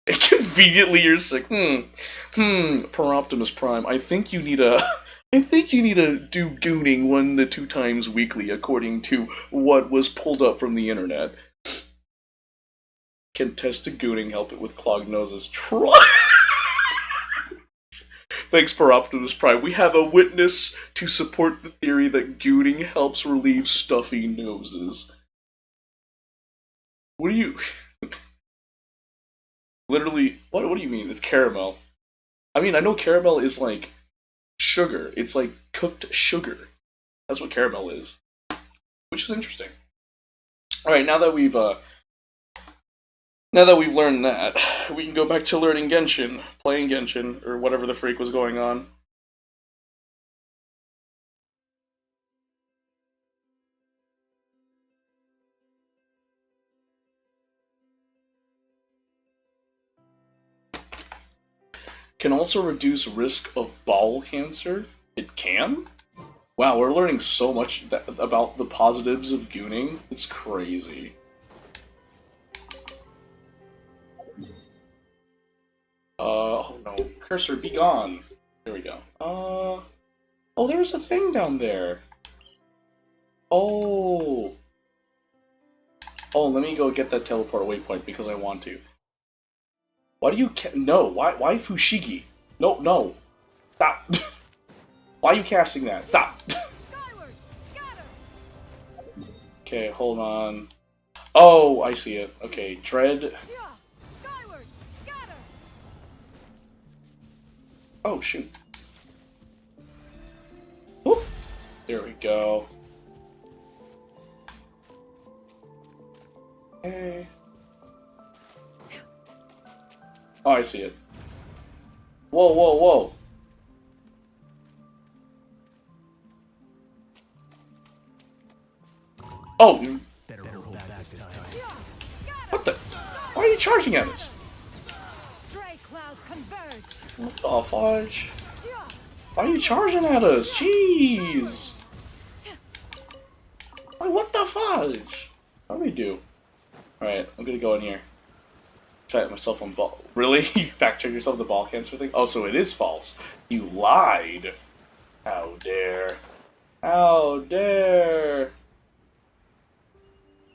and conveniently you're sick. Per Optimus Prime. I think you need to do gooning 1 to 2 times weekly, according to what was pulled up from the internet. Can tested gooning help it with clogged noses? Try. Thanks, Per Optimus Prime. We have a witness to support the theory that gooning helps relieve stuffy noses. What do you... Literally, what do you mean? It's caramel. I mean, I know caramel is like sugar. It's like cooked sugar. That's what caramel is. Which is interesting. Alright, now that we've learned that, we can go back to learning Genshin, playing Genshin, or whatever the freak was going on. Can also reduce risk of bowel cancer. It can? Wow, we're learning so much about the positives of gooning. It's crazy. Oh no. Cursor, be gone. There we go. Oh, there's a thing down there. Oh. Oh, let me go get that teleport waypoint because I want to. Why do you no, why Fushigi? No. Stop. Why are you casting that? Stop. Okay, hold on. Oh, I see it. Okay, Dread. Oh, shoot. Whoop. There we go. Hey. Oh, I see it. Whoa. Oh! What the? Why are you charging at us? What the fudge? Why are you charging at us? Jeez! Like, what the fudge? What do we do? Alright, I'm gonna go in here. Fact myself on ball. Really? You fact check yourself the ball cancer thing? Oh, so it is false. You lied. How dare. How dare.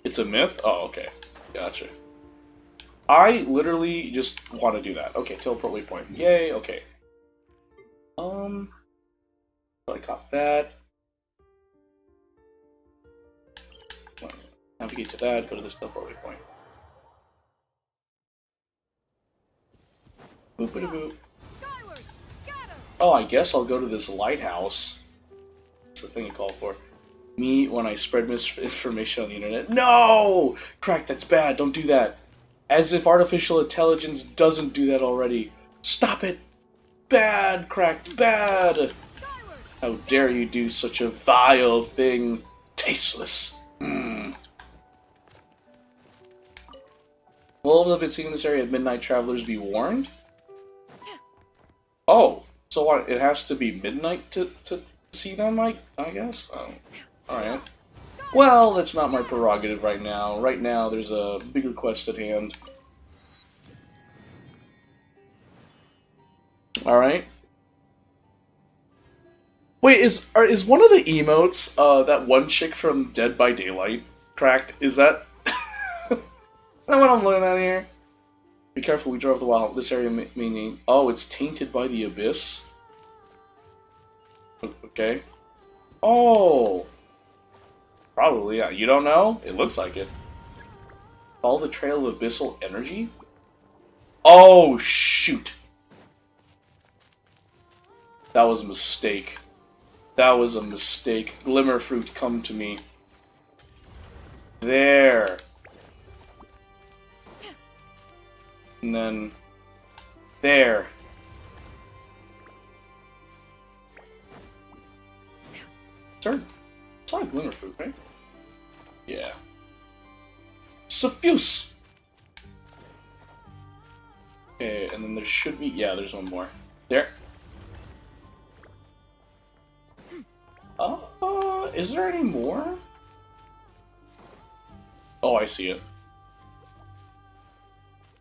It's a myth? Oh, okay. Gotcha. I literally just want to do that. Okay, teleport waypoint. Yay, okay. So I got that. Navigate to that, go to this teleport waypoint. Boop-a-da-boop. Oh, I guess I'll go to this lighthouse. That's the thing you call for. Me when I spread misinformation on the internet. No! Crack, that's bad. Don't do that. As if artificial intelligence doesn't do that already. Stop it! Bad, Cracked, bad! How dare you do such a vile thing? Tasteless. Will have been seen in this area of midnight travelers be warned? Oh, so what? It has to be midnight to see them, I guess? Oh, alright. Well, that's not my prerogative right now. Right now, there's a bigger quest at hand. Alright. Wait, is one of the emotes, that one chick from Dead by Daylight cracked? Is that... is that what I'm looking at here? Be careful, we drove the wild. This area meaning... Oh, it's tainted by the abyss? Okay. Oh! Probably, yeah. You don't know? It looks like it. Follow the trail of abyssal energy? Oh, shoot! That was a mistake. That was a mistake. Glimmer fruit, come to me. There. And then... there. It's not glimmer fruit, right? Yeah. Suffuse! Okay, and then there should be... yeah, there's one more. There. Is there any more? Oh, I see it.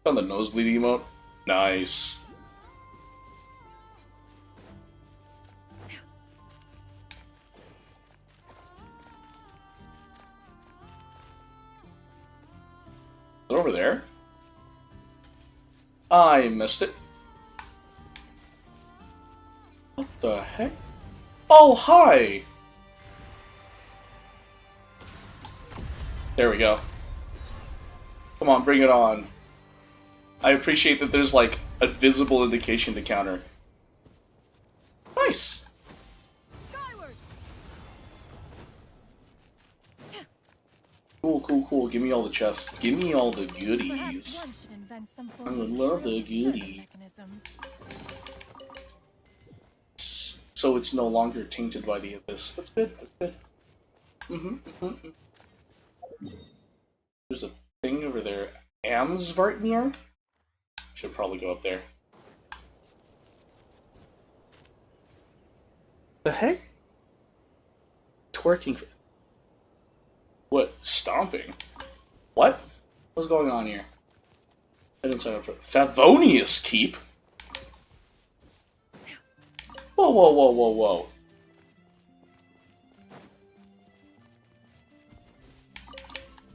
On the nosebleed emote. Nice. Is it over there? I missed it. What the heck? Oh, hi! There we go. Come on, bring it on. I appreciate that there's like a visible indication to counter. Nice! Cool, cool, cool. Give me all the chests. Give me all the goodies. I would love the goodie. So it's no longer tainted by the abyss. That's good, that's good. There's a thing over there. Amsvartnir? Should probably go up there. The heck? Twerking. What? Stomping? What? What's going on here? I didn't sign up for Favonius Keep? Whoa, whoa, whoa, whoa, whoa.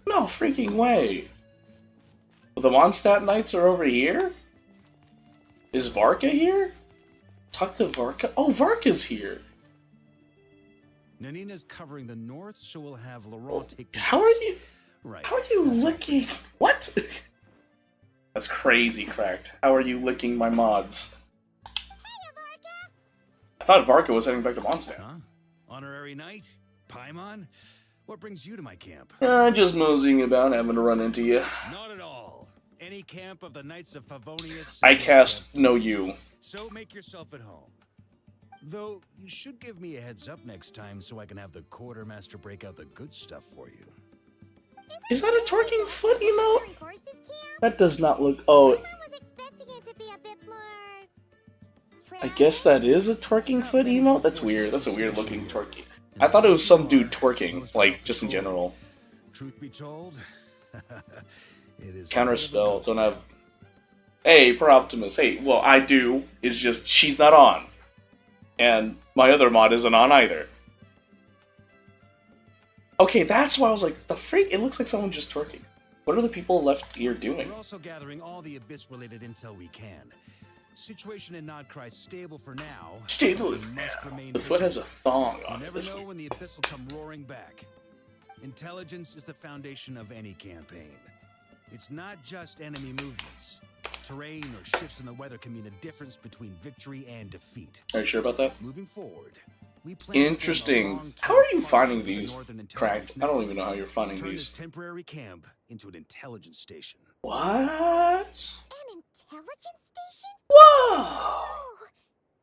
No freaking way. The Mondstadt Knights are over here? Is Varka here? Talk to Varka? Oh, Varka's here! Nanina's covering the north, so we'll have Laurent take the How are you? Right. How are you licking? What? That's crazy, Cracked. How are you licking my mods? I thought Varka was heading back to Mondstadt. Huh? Honorary knight? Paimon? What brings you to my camp? Just moseying about, having to run into you. Not at all. Any camp of the Knights of Favonius... I cast no you. So make yourself at home. Though, you should give me a heads up next time so I can have the quartermaster break out the good stuff for you. Is that a twerking foot emote? That does not look... Oh, I guess that is a twerking foot emote? That's weird. That's a weird looking twerking. I thought it was some dude twerking, like, just in general. Truth be told, it is Counterspell, don't have... Hey, per Optimus. Hey, well, I do. It's just, she's not on. And my other mod isn't on either. Okay, that's why I was like, the freak, it looks like someone just twerking. What are the people left here doing? We're also gathering all the Abyss-related intel we can. Situation in Nod-Krai stable for now. Stable for now. The foot has a thong on You it. never know when the Abyss will come roaring back. Intelligence is the foundation of any campaign. It's not just enemy movements. Terrain or shifts in the weather can mean the difference between victory and defeat. Are you sure about that? Moving forward, we plan to form a Interesting. long-term How are you partnership finding with the these, Northern Intelligence Cracked? I don't Network. even know how you're finding Turn these. this temporary camp into an intelligence station. What? An intelligence station? Whoa! Oh,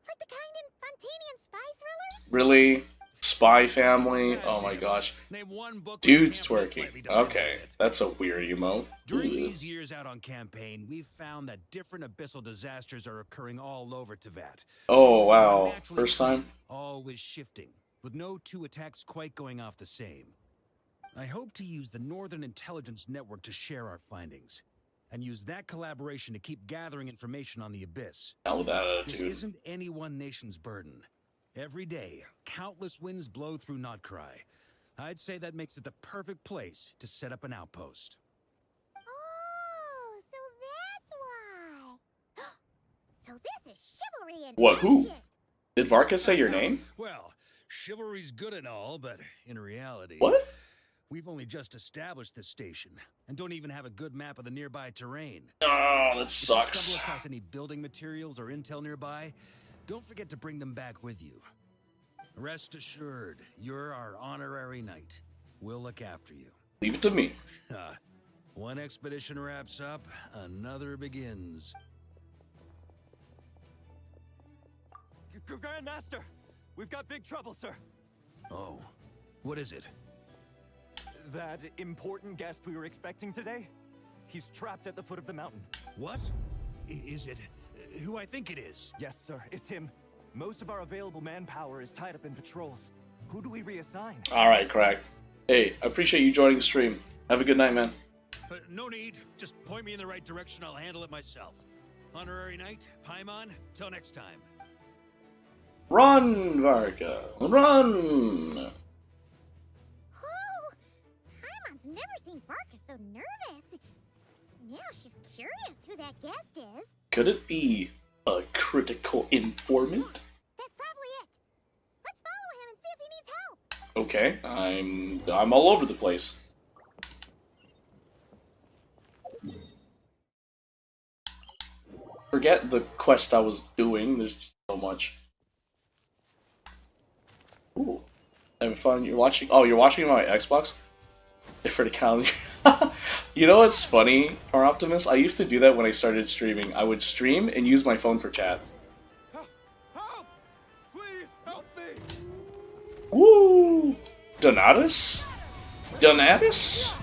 like the kind in Fontanian spy thrillers? Really? Spy Family? Oh my gosh. Name one book Dude's where camp is twerking. slightly defined Okay, in it. that's a weird emote. During Ugh. these years out on campaign, we've found that different abyssal disasters are occurring all over Teyvat. Oh They're wow, naturally first time? always shifting, with no two attacks quite going off the same. I hope to use the Northern Intelligence Network to share our findings, and use that collaboration to keep gathering information on the Abyss. Hell with that This attitude. isn't any one nation's burden. Every day, countless winds blow through Nod-Krai. I'd say that makes it the perfect place to set up an outpost. Oh, so that's why. So this is chivalry and What, who? action. Did Varka say your name? Well, chivalry's good and all, but in reality... What? We've only just established this station, and don't even have a good map of the nearby terrain. Oh, that If you sucks. stumble across any building materials or intel nearby, don't forget to bring them back with you. Rest assured, you're our honorary knight. We'll look after you. Leave it to me. One expedition wraps up, another begins. Grandmaster, we've got big trouble, sir. Oh, what is it? That important guest we were expecting today, he's trapped at the foot of the mountain. What? Is it who I think it is? Yes, sir, it's him. Most of our available manpower is tied up in patrols. Who do we reassign? Alright, Cracked. Hey, I appreciate you joining the stream. Have a good night, man. No need. Just point me in the right direction. I'll handle it myself. Honorary knight, Paimon. Till next time. Run, Varka, run! Oh, Paimon's never seen Varka so nervous. Now she's curious who that guest is. Could it be a critical informant? That's probably it. Let's follow him and see if he needs help. Okay, I'm all over the place. Forget the quest I was doing. There's just so much. Ooh, having fun. You're watching. Oh, you're watching my Xbox. For the calendar. You know what's funny, or Optimus? I used to do that when I started streaming. I would stream and use my phone for chat. Help! Please help me! Woo! Donatus? Donatus?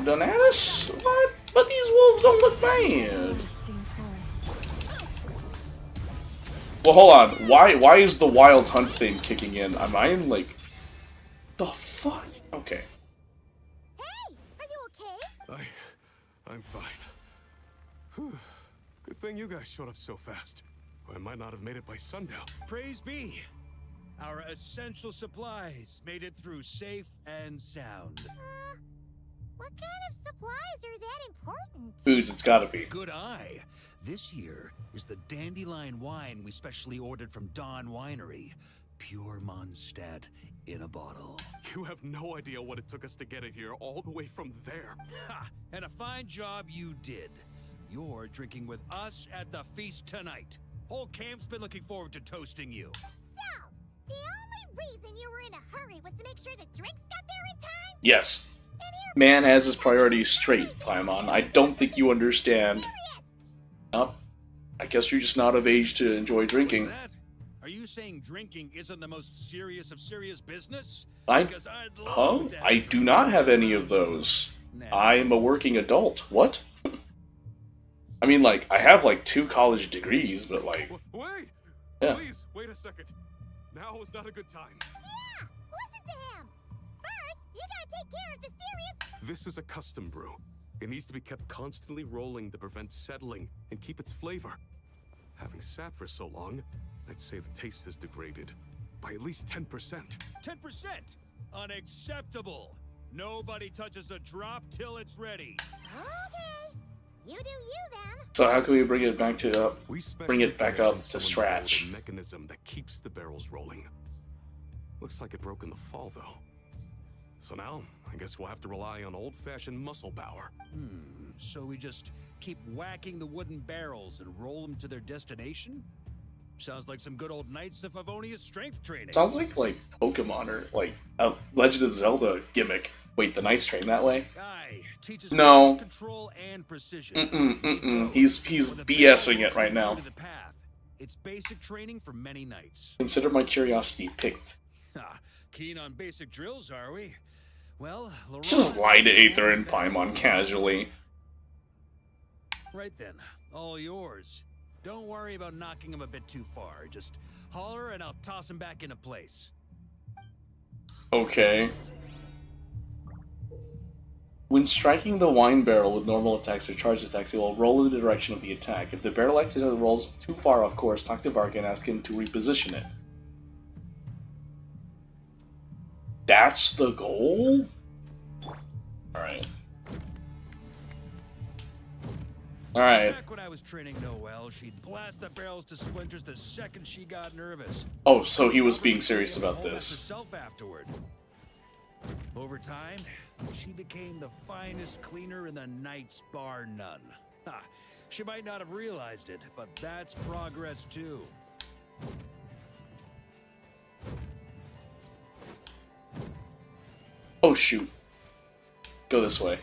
Donatus? What? But these wolves don't look bad. Well, hold on. Why is the wild hunt thing kicking in? Am I in, like... The fuck? Okay. Hey, are you okay? I'm fine. Whew. Good thing you guys showed up so fast. I might not have made it by sundown. Praise be. Our essential supplies made it through safe and sound. What kind of supplies are that important? Booze, it's gotta be. Good eye. This here is the dandelion wine we specially ordered from Dawn Winery. Pure Mondstadt in a bottle. You have no idea what it took us to get it here, all the way from there. Ha! And a fine job you did. You're drinking with us at the feast tonight. Whole camp's been looking forward to toasting you. So, the only reason you were in a hurry was to make sure the drinks got there in time? Yes. Man has his priorities straight, Paimon. I don't think you understand. Nope. I guess you're just not of age to enjoy drinking. What's that? Are you saying drinking isn't the most serious of serious business? Because I do not have any of those. I'm a working adult. What? I mean, like, I have, like, 2 college degrees, but, like... Wait! Yeah. Please, wait a second. Now is not a good time. Yeah, listen to him. First, you gotta take care of the serious... This is a custom brew. It needs to be kept constantly rolling to prevent settling and keep its flavor. Having sat for so long, I'd say the taste has degraded by at least 10%. 10%? Unacceptable. Nobody touches a drop till it's ready. Okay, you do you then. So how can we bring it back to We bring it back up to specially scratch? commissioned someone to build a mechanism that keeps the barrels rolling. Looks like it broke in the fall, though. So now, I guess we'll have to rely on old-fashioned muscle power. So we just keep whacking the wooden barrels and roll them to their destination? Sounds like some good old Knights of Favonius strength training. Sounds like Pokemon or like a Legend of Zelda gimmick. Wait, the Knights train that way? Aye, teaches No. force control and precision. He's BSing it right now. To the path. It's basic training for many knights. Consider my curiosity piqued. Keen on basic drills, are we? Well, Just lie to Aether and Paimon casually. Right then, all yours. Don't worry about knocking him a bit too far. Just holler and I'll toss him back into place. Okay. When striking the wine barrel with normal attacks or charged attacks, it will roll in the direction of the attack. If the barrel accidentally rolls too far off course, talk to Varka and ask him to reposition it. That's the goal? Alright. Alright. Back when I was training Noelle, she'd blast the barrels to splinters the second she got nervous. Oh, so he was being serious about this. Herself afterward. Over time, she became the finest cleaner in the Knights, bar none. She might not have realized it, but that's progress too. Oh shoot. Go this way.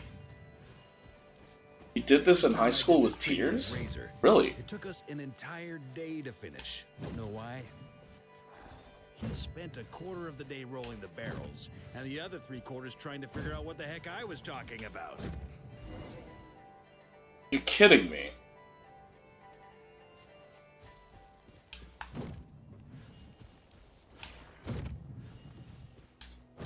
You did this in high school with tears? Really? It took us an entire day to finish. Know why? He spent a quarter of the day rolling the barrels, and the other 3/4 trying to figure out what the heck I was talking about. You're kidding me.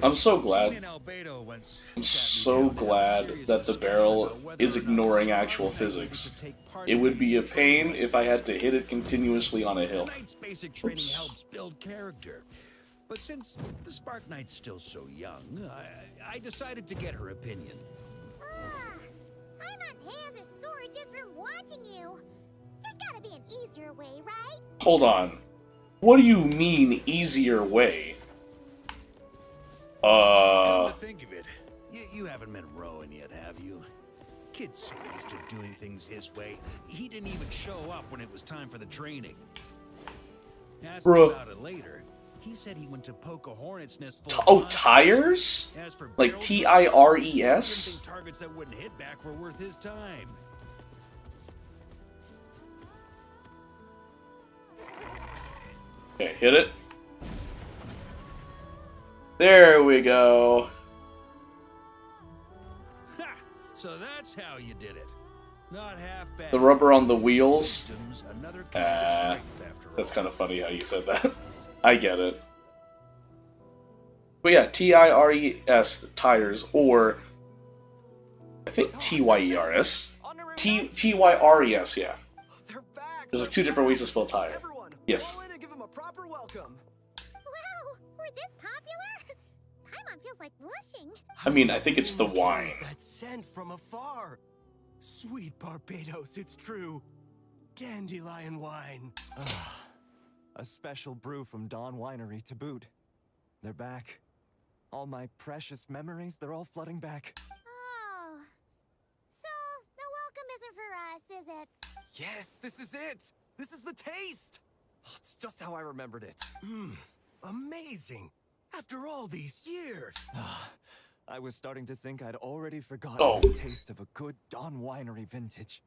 I'm so Gene glad. and Albedo once I'm sat me so down to have a glad serious that the discussion barrel about whether is or not ignoring the actual Spartan wanted physics. to take part It in would these be a training pain if I run-ins. had to hit it continuously on a The hill. Knight's basic training Oops. helps build character. But since the Spark Knight's still so young, I decided to get her opinion. Paimon's hands are sore just from watching you. There's gotta be an easier way, right? Hold on. What do you mean, easier way? Come to think of it, you haven't met Rowan yet, have you? Kid's so used to doing things his way, he didn't even show up when it was time for the training. Asked me Bruh. about it later. He said he went to poke a hornet's nest full of Oh, monsters. tires? As for Like barrel TIRES? He didn't think targets that wouldn't hit back were worth his time. Okay, hit it. There we go. Ha! So that's how you did it. Not half bad. The rubber on the wheels. Systems, another kind of strength after That's all. kind of funny how you said that. I get it. But yeah, TIRES, tires, or I think TYERS. TYRES, yeah. They're back. There's like two different ways to spell tire. Everyone, Yes. roll in and give them a proper welcome. Wow, we're this popular? Paimon feels like blushing. I mean, I think it's the Wind wine. carries that scent from afar. Sweet Barbados, it's true. Dandelion wine. A special brew from Dawn Winery to boot. They're back. All my precious memories, they're all flooding back. Oh. So, the welcome isn't for us, is it? Yes, this is it. This is the taste. Oh, it's just how I remembered it. Amazing. After all these years. I was starting to think I'd already forgotten Oh. the taste of a good Dawn Winery vintage.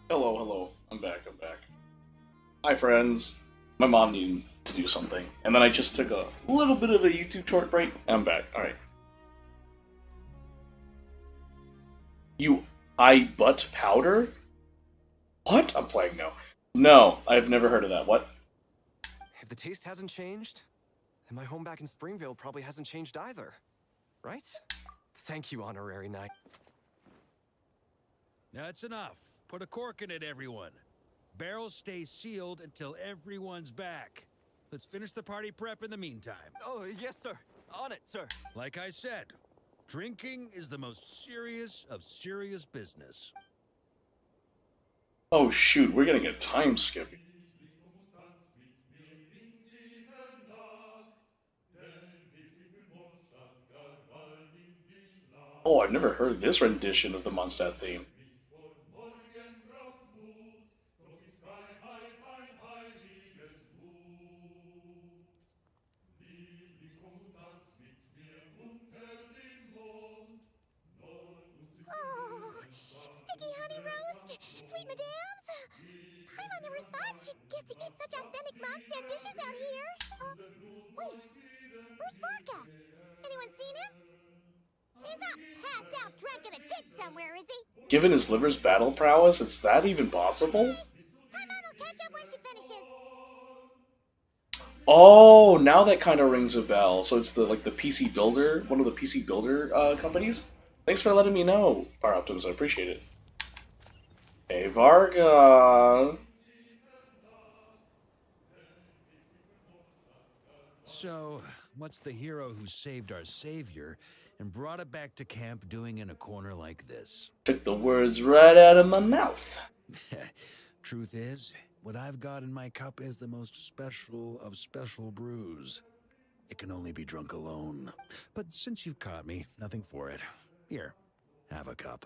Hello, hello. I'm back, I'm back. Hi, friends. My mom needed to do something, and then I just took a little bit of a YouTube short break. I'm back. Alright. You eye butt powder? What? I'm playing now. No, I've never heard of that. What? If the taste hasn't changed, then my home back in Springville probably hasn't changed either. Right? Thank you, Honorary Knight. That's enough. Put a cork in it, everyone. Barrels stay sealed until everyone's back. Let's finish the party prep in the meantime. Oh, yes, sir. On it, sir. Like I said, drinking is the most serious of serious business. Oh shoot, we're getting a time skip. Oh, I've never heard this rendition of the Mondstadt theme. Oh, sticky honey roast, sweet madams. Paimon never thought she'd get to eat such authentic Mondstadt dishes out here. Wait, where's Varka? Anyone seen him? He's not passed out drunk in a ditch somewhere, is he? Given his liver's battle prowess, is that even possible? Paimon will catch up when she finishes. Oh, now that kind of rings a bell. So it's the PC Builder, one of the PC Builder companies. Thanks for letting me know, Power Optimus. I appreciate it. Hey, Varga. So, what's the hero who saved our savior and brought it back to camp doing in a corner like this? Took the words right out of my mouth. Truth is, what I've got in my cup is the most special of special brews. It can only be drunk alone. But since you've caught me, nothing for it. Here, have a cup.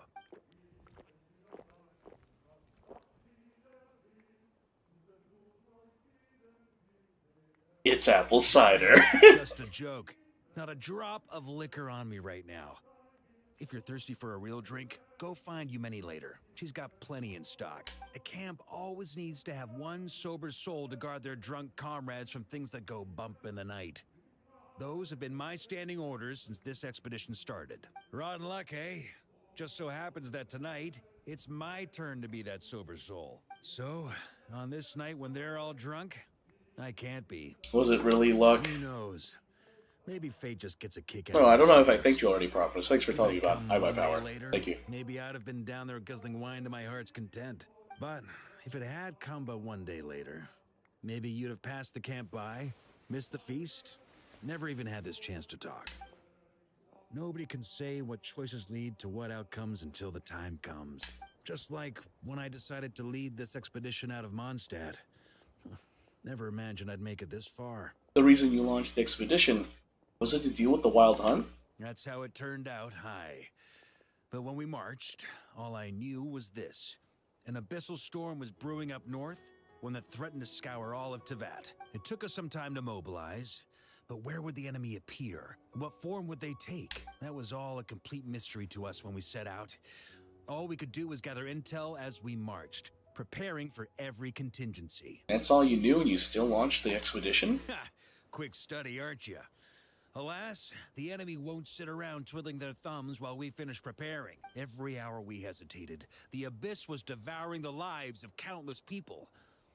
It's apple cider. Just a joke. Not a drop of liquor on me right now. If you're thirsty for a real drink, go find Yumeni later. She's got plenty in stock. A camp always needs to have one sober soul to guard their drunk comrades from things that go bump in the night. Those have been my standing orders since this expedition started. Rotten luck, eh? Just so happens that tonight, it's my turn to be that sober soul. So, on this night when they're all drunk, I can't be. Was it really luck? Who knows? Maybe fate just gets a kick out No, of I don't know if I this. thanked you already, Prophetess. Thanks for telling me If I about come my one day power. later, Thank you. Maybe I'd have been down there guzzling wine to my heart's content. But if it had come but one day later, maybe you'd have passed the camp by, missed the feast, never even had this chance to talk. Nobody can say what choices lead to what outcomes until the time comes. Just like when I decided to lead this expedition out of Mondstadt. Never imagined I'd make it this far. The reason you launched the expedition, was it to deal with the wild hunt? That's how it turned out, aye. But when we marched, all I knew was this. An abyssal storm was brewing up north, one that threatened to scour all of Tevat. It took us some time to mobilize, but where would the enemy appear? What form would they take? That was all a complete mystery to us when we set out. All we could do was gather intel as we marched, preparing for every contingency. That's all you knew and you still launched the expedition? Ha! Quick study, aren't you? Alas, the enemy won't sit around twiddling their thumbs while we finish preparing. Every hour we hesitated, the abyss was devouring the lives of countless people.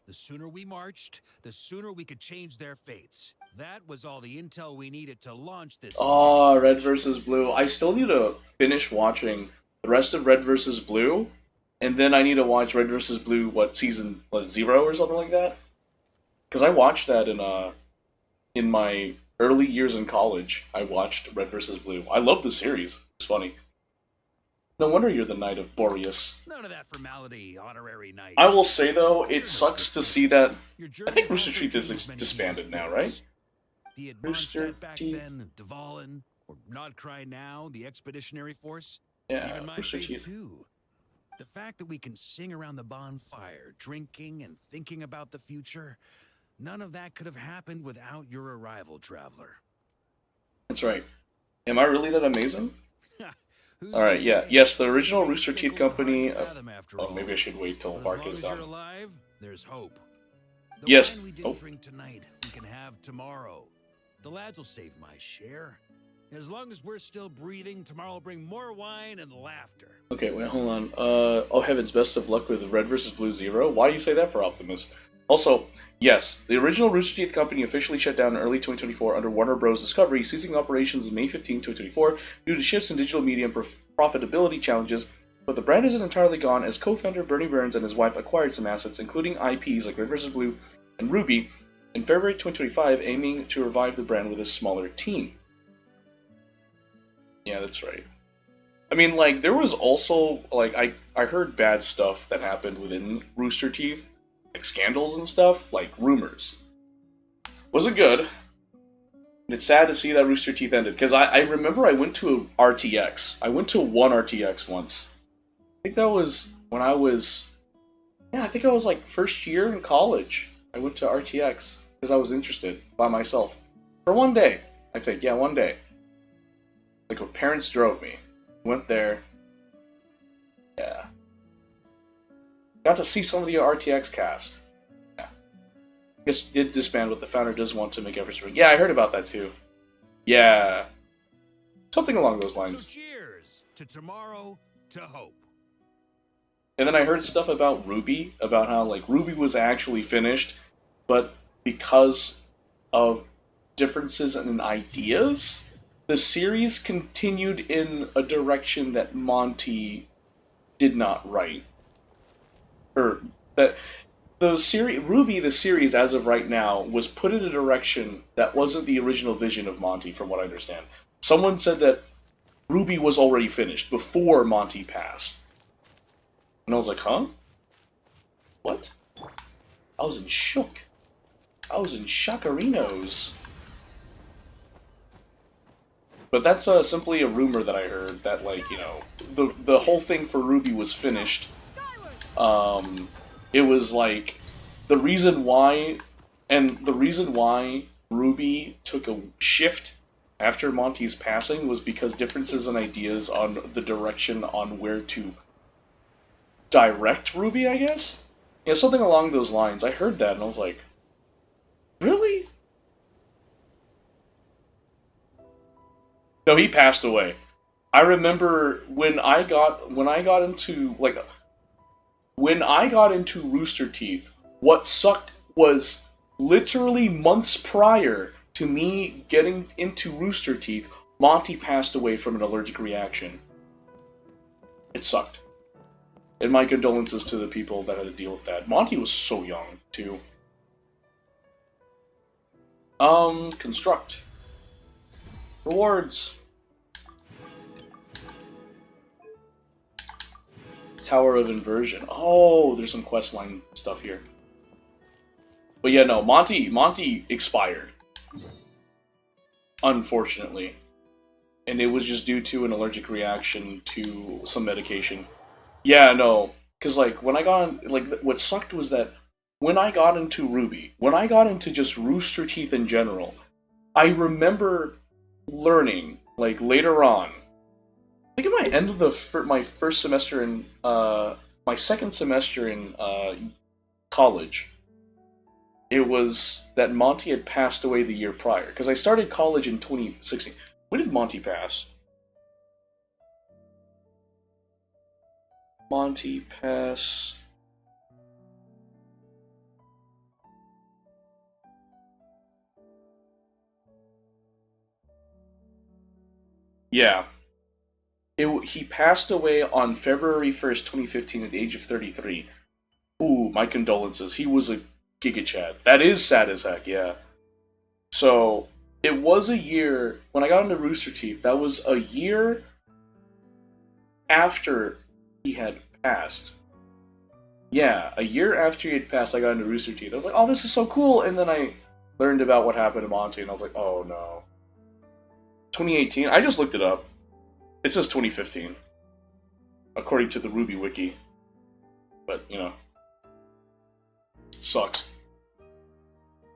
The sooner we marched, the sooner we could change their fates. That was all the intel we needed to launch this. Oh, Red vs. Blue. I still need to finish watching the rest of Red vs. Blue, and then I need to watch Red vs. Blue, season 0 or something like that? Because I watched that in my early years in college. I watched Red vs. Blue. I love the series. It's funny. No wonder you're the Knight of Boreas. None of that formality, honorary knight. I will say, though, it sucks to see that... Your I think journey's Rooster also Teeth is changed many disbanded years now, for right? us. Be it Rooster Mondstadt back Teeth. then, Dvalin, or Nod-Krai now, the expeditionary force. Yeah, Even my Rooster fate, Teeth. too. The fact that we can sing around the bonfire, drinking and thinking about the future, none of that could have happened without your arrival, traveler. That's right. Am I really that amazing? Who's Alright, to yeah. say? Yes, the original Rooster Teeth Difficult and hard Company... to fathom after oh, all. maybe I should wait till But Bark as long is as done. you're alive, there's hope. The Yes. wine we didn't Oh. drink tonight, we can have tomorrow. The lads will save my share. As long as we're still breathing, tomorrow will bring more wine and laughter. Okay, wait, hold on. Oh heavens, best of luck with Red vs. Blue Zero? Why do you say that for Optimus? Also, yes, the original Rooster Teeth Company officially shut down in early 2024 under Warner Bros. Discovery, ceasing operations on May 15, 2024 due to shifts in digital media and profitability challenges, but the brand isn't entirely gone as co-founder Bernie Burns and his wife acquired some assets, including IPs like Red vs. Blue and Ruby, in February 2025, aiming to revive the brand with a smaller team. Yeah, that's right. I mean, like, there was also, like, I heard bad stuff that happened within Rooster Teeth, like scandals and stuff, like rumors. Wasn't good. And it's sad to see that Rooster Teeth ended, because I remember I went to a RTX. I went to one RTX once. I think that was when I was, yeah, I think I was like first year in college. I went to RTX because I was interested by myself. For one day, I think, yeah, one day. Like, my parents drove me. Went there. Yeah. Got to see some of the RTX cast. Yeah. Guess did disband, but the founder does want to make efforts to... Yeah, I heard about that too. Yeah. Something along those lines. So cheers to tomorrow, to hope. And then I heard stuff about Ruby, about how, like, Ruby was actually finished, but because of differences in ideas, the series continued in a direction that Monty did not write. Or, that the series, Ruby, the series, as of right now, was put in a direction that wasn't the original vision of Monty, from what I understand. Someone said that Ruby was already finished before Monty passed. And I was like, huh? What? I was in shook. I was in shockerinos. But that's simply a rumor that I heard, that, like, you know, the whole thing for Ruby was finished. It was like, the reason why Ruby took a shift after Monty's passing was because differences in ideas on the direction on where to direct Ruby, I guess? Yeah, something along those lines. I heard that and I was like, really? No, he passed away. I remember when I got into Rooster Teeth, what sucked was literally months prior to me getting into Rooster Teeth, Monty passed away from an allergic reaction. It sucked. And my condolences to the people that had to deal with that. Monty was so young, too. Construct. Rewards. Tower of Inversion. Oh, there's some questline stuff here. But yeah, no, Monty expired. Unfortunately. And it was just due to an allergic reaction to some medication. Yeah, no. Because, like, when I got on, like, what sucked was that when I got into Ruby, when I got into just Rooster Teeth in general, I remember learning, like, later on, I think at my end of my first semester in, my second semester in college, it was that Monty had passed away the year prior. Because I started college in 2016. When did Monty pass? Monty passed... Yeah. He passed away on February 1st, 2015 at the age of 33. Ooh, my condolences. He was a Giga Chad. That is sad as heck, yeah. So, it was a year, when I got into Rooster Teeth, that was a year after he had passed. Yeah, a year after he had passed, I got into Rooster Teeth. I was like, oh, this is so cool! And then I learned about what happened to Monty, and I was like, oh no. 2018? I just looked it up. It says 2015. According to the Ruby Wiki. But, you know. It sucks.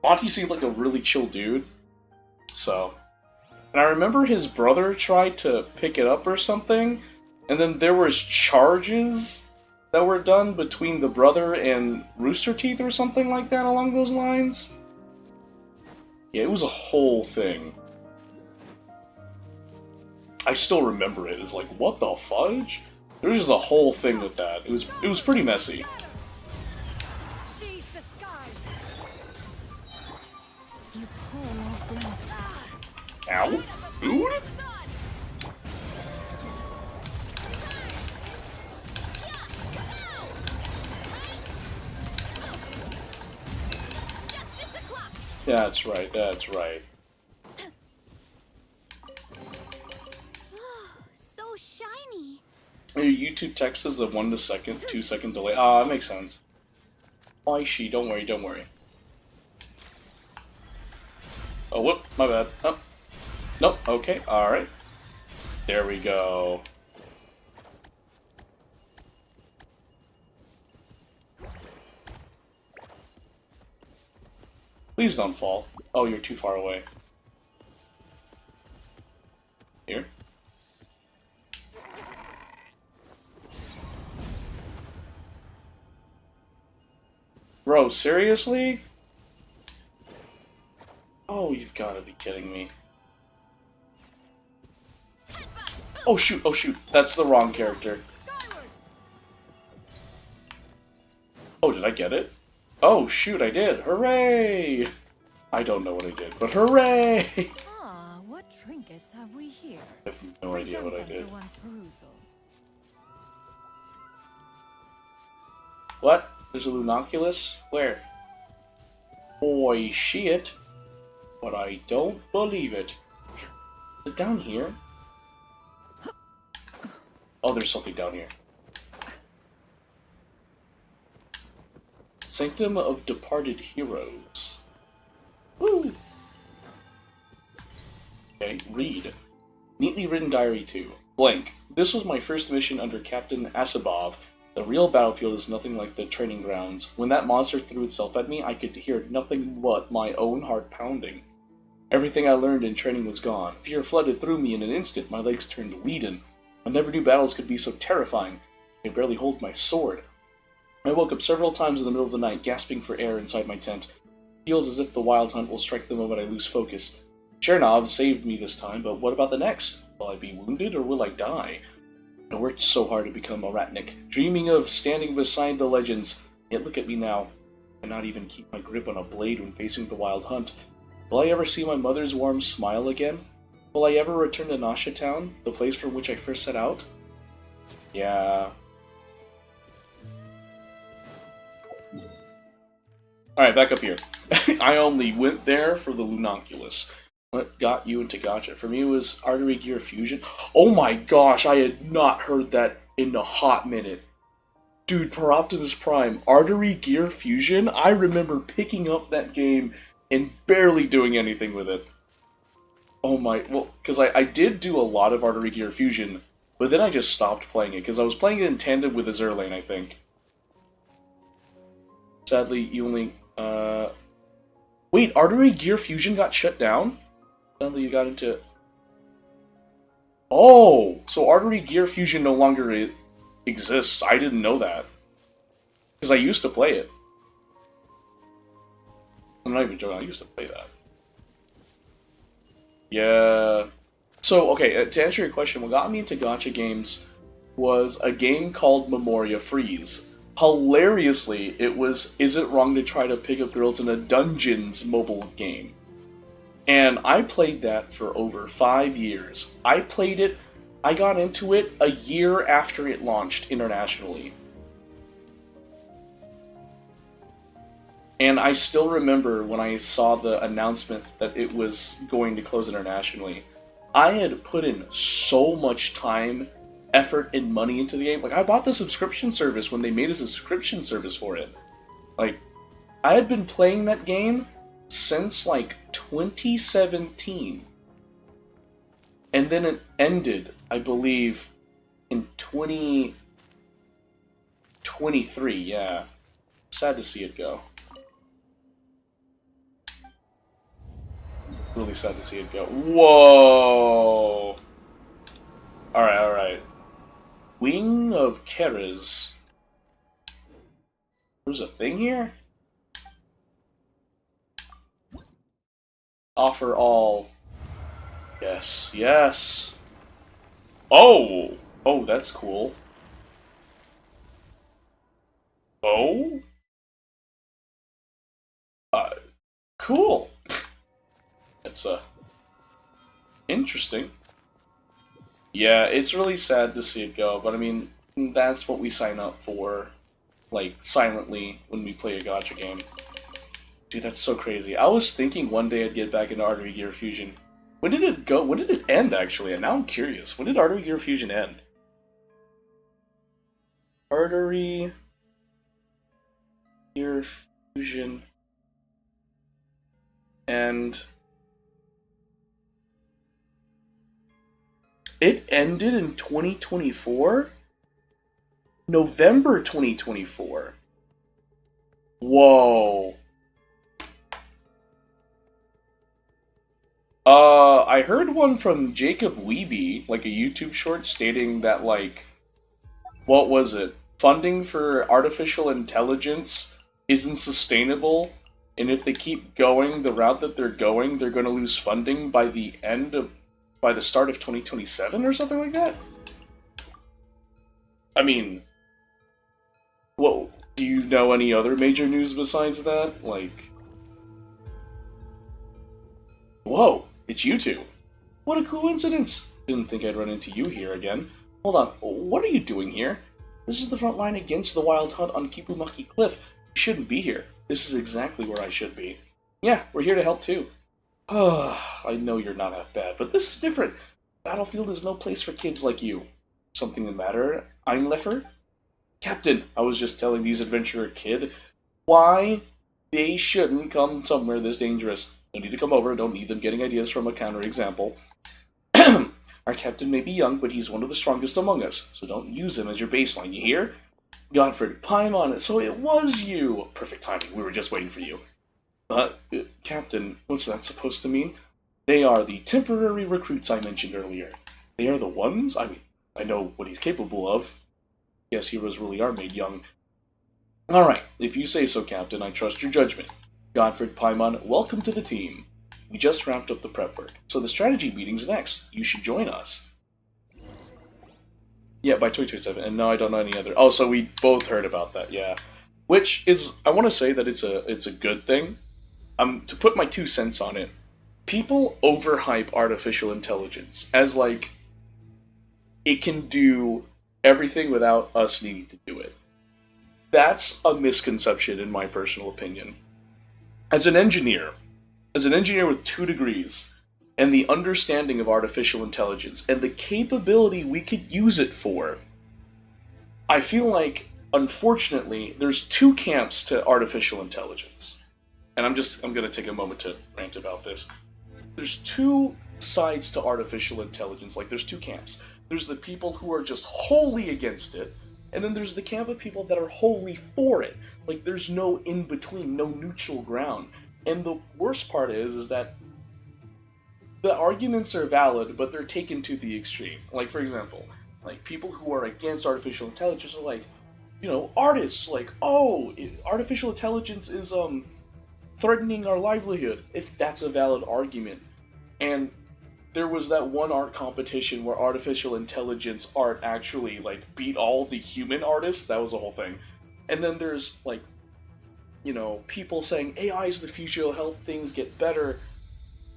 Monty seemed like a really chill dude. So. And I remember his brother tried to pick it up or something, And then there was charges that were done between the brother and Rooster Teeth or something like that along those lines. Yeah, it was a whole thing. I still remember it. It's like, what the fudge? There was just a whole thing with that. It was pretty messy. Ow? Food? That's right, that's right. So shiny. Your YouTube text is a 1 second, 2 second delay. Ah, that makes sense. Why she? Don't worry, don't worry. Oh, whoop, my bad. Oh. Nope, okay, alright. There we go. Please don't fall. Oh, you're too far away. Here. Bro, seriously? Oh, you've got to be kidding me. Oh shoot, oh shoot. That's the wrong character. Oh, did I get it? Oh shoot, I did. Hooray! I don't know what I did, but hooray! Ah, what trinkets have we here? I have no idea what I did. For one's perusal. What? There's a Lunoculus? Where? Boy, shit. But I don't believe it. Is it down here? Oh, there's something down here. Sanctum of Departed Heroes. Woo! Okay, read. Neatly written diary 2. Blank. This was my first mission under Captain Asabov. The real battlefield is nothing like the training grounds. When that monster threw itself at me, I could hear nothing but my own heart pounding. Everything I learned in training was gone. Fear flooded through me in an instant. My legs turned leaden. I never knew battles could be so terrifying. I could barely hold my sword. I woke up several times in the middle of the night, gasping for air inside my tent. It feels as if the wild hunt will strike the moment I lose focus. Chernov saved me this time, but what about the next? Will I be wounded, or will I die? I worked so hard to become a ratnik, dreaming of standing beside the legends. Yet look at me now. I cannot even keep my grip on a blade when facing the wild hunt. Will I ever see my mother's warm smile again? Will I ever return to Nasha Town, the place from which I first set out? Yeah. Alright, back up here. I only went there for the Lunoculus. What got you into Gacha? For me, it was Artery Gear Fusion. Oh my gosh, I had not heard that in a hot minute. Dude, per Optimus Prime, Artery Gear Fusion? I remember picking up that game and barely doing anything with it. Oh my, well, because I did do a lot of Artery Gear Fusion, but then I just stopped playing it, because I was playing it in tandem with Azurlane, I think. Sadly, you only, Wait, Artery Gear Fusion got shut down? Sadly, you got into... Oh! So Artery Gear Fusion no longer exists. I didn't know that. Because I used to play it. I'm not even joking, I used to play that. Yeah. So, okay, to answer your question, what got me into gacha games was a game called Memoria Freeze. Hilariously, it was Is It Wrong to Try to Pick Up Girls in a Dungeons mobile game. And I played that for over 5 years. I played it, I got into it a year after it launched internationally. And I still remember when I saw the announcement that it was going to close internationally. I had put in so much time, effort, and money into the game. Like, I bought the subscription service when they made a subscription service for it. Like, I had been playing that game since, like, 2017. And then it ended, I believe, in 2023, yeah. Sad to see it go. Really sad to see it go. Whoa! Alright, alright. Wing of Keres. There's a thing here? Offer all. Yes, yes. Oh! Oh, that's cool. Oh? Cool. That's, interesting. Yeah, it's really sad to see it go, but I mean, that's what we sign up for, like, silently when we play a gacha game. Dude, that's so crazy. I was thinking one day I'd get back into Artery Gear Fusion. When did it go? When did it end, actually? And now I'm curious. When did Artery Gear Fusion end? Artery Gear Fusion. And it ended in 2024? November 2024. Whoa. I heard one from Jacob Weeby, like a YouTube short, stating that, like, what was it? Funding for artificial intelligence isn't sustainable, and if they keep going the route that they're going to lose funding by the start of 2027 or something like that? I mean, whoa, do you know any other major news besides that? Like, whoa, it's you two. What a coincidence! Didn't think I'd run into you here again. Hold on, what are you doing here? This is the front line against the wild hunt on Kipumaki Cliff. You shouldn't be here. This is exactly where I should be. Yeah, we're here to help too. I know you're not half bad, but this is different. Battlefield is no place for kids like you. Something the matter, Einleffer? Captain, I was just telling these adventurer kid why they shouldn't come somewhere this dangerous. Don't need to come over, don't need them getting ideas from a counterexample. Our captain may be young, but he's one of the strongest among us, so don't use him as your baseline, you hear? Godfred, Paimon, so it was you! Perfect timing, we were just waiting for you. Captain, what's that supposed to mean? They are the temporary recruits I mentioned earlier. They are the ones? I mean, I know what he's capable of. Yes, heroes really are made young. Alright, if you say so, Captain, I trust your judgment. Godfred, Paimon, welcome to the team. We just wrapped up the prep work, so the strategy meeting's next. You should join us. Yeah, by 2027, and no, I don't know any other. Oh, so we both heard about that, yeah. Which is, I want to say that it's a good thing. To put my 2 cents on it, people overhype artificial intelligence as, like, it can do everything without us needing to do it. That's a misconception, in my personal opinion. As an engineer with 2 degrees, and the understanding of artificial intelligence, and the capability we could use it for, I feel like, unfortunately, there's 2 camps to artificial intelligence. And I'm going to take a moment to rant about this. There's 2 sides to artificial intelligence, like there's 2 camps. There's the people who are just wholly against it, and then there's the camp of people that are wholly for it. Like, there's no in-between, no neutral ground. And the worst part is that the arguments are valid, but they're taken to the extreme. Like, for example, like, people who are against artificial intelligence are like, you know, artists, like, oh, artificial intelligence is, threatening our livelihood. That's a valid argument. And there was that one art competition where artificial intelligence art actually, like, beat all the human artists. That was the whole thing. And then there's, like, you know, people saying AI is the future, it'll help things get better.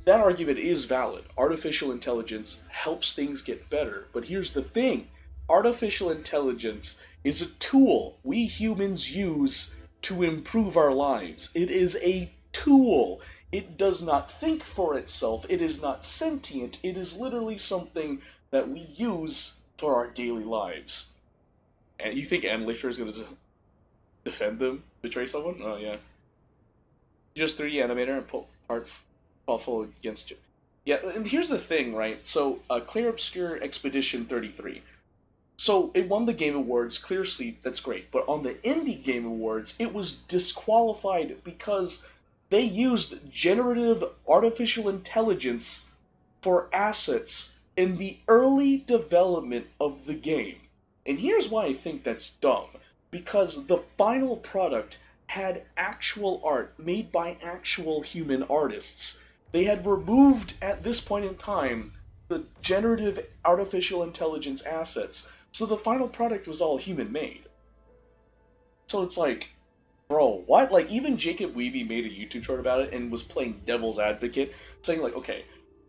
That argument is valid. Artificial intelligence helps things get better. But here's the thing. Artificial intelligence is a tool we humans use to improve our lives. It is a tool. It does not think for itself. It is not sentient. It is literally something that we use for our daily lives. And you think Anlifer is going to defend them? Betray someone? Oh, yeah. Just 3D animator and pull part thoughtful against you. Yeah, and here's the thing, right? So, Clear Obscure Expedition 33. So, it won the Game Awards, Clear Sleep, that's great. But on the Indie Game Awards, it was disqualified because they used generative artificial intelligence for assets in the early development of the game. And here's why I think that's dumb. Because the final product had actual art made by actual human artists. They had removed, at this point in time, the generative artificial intelligence assets. So the final product was all human-made. So it's like, bro, what? Like, even Jacob Weeby made a YouTube short about it and was playing devil's advocate, saying like, okay,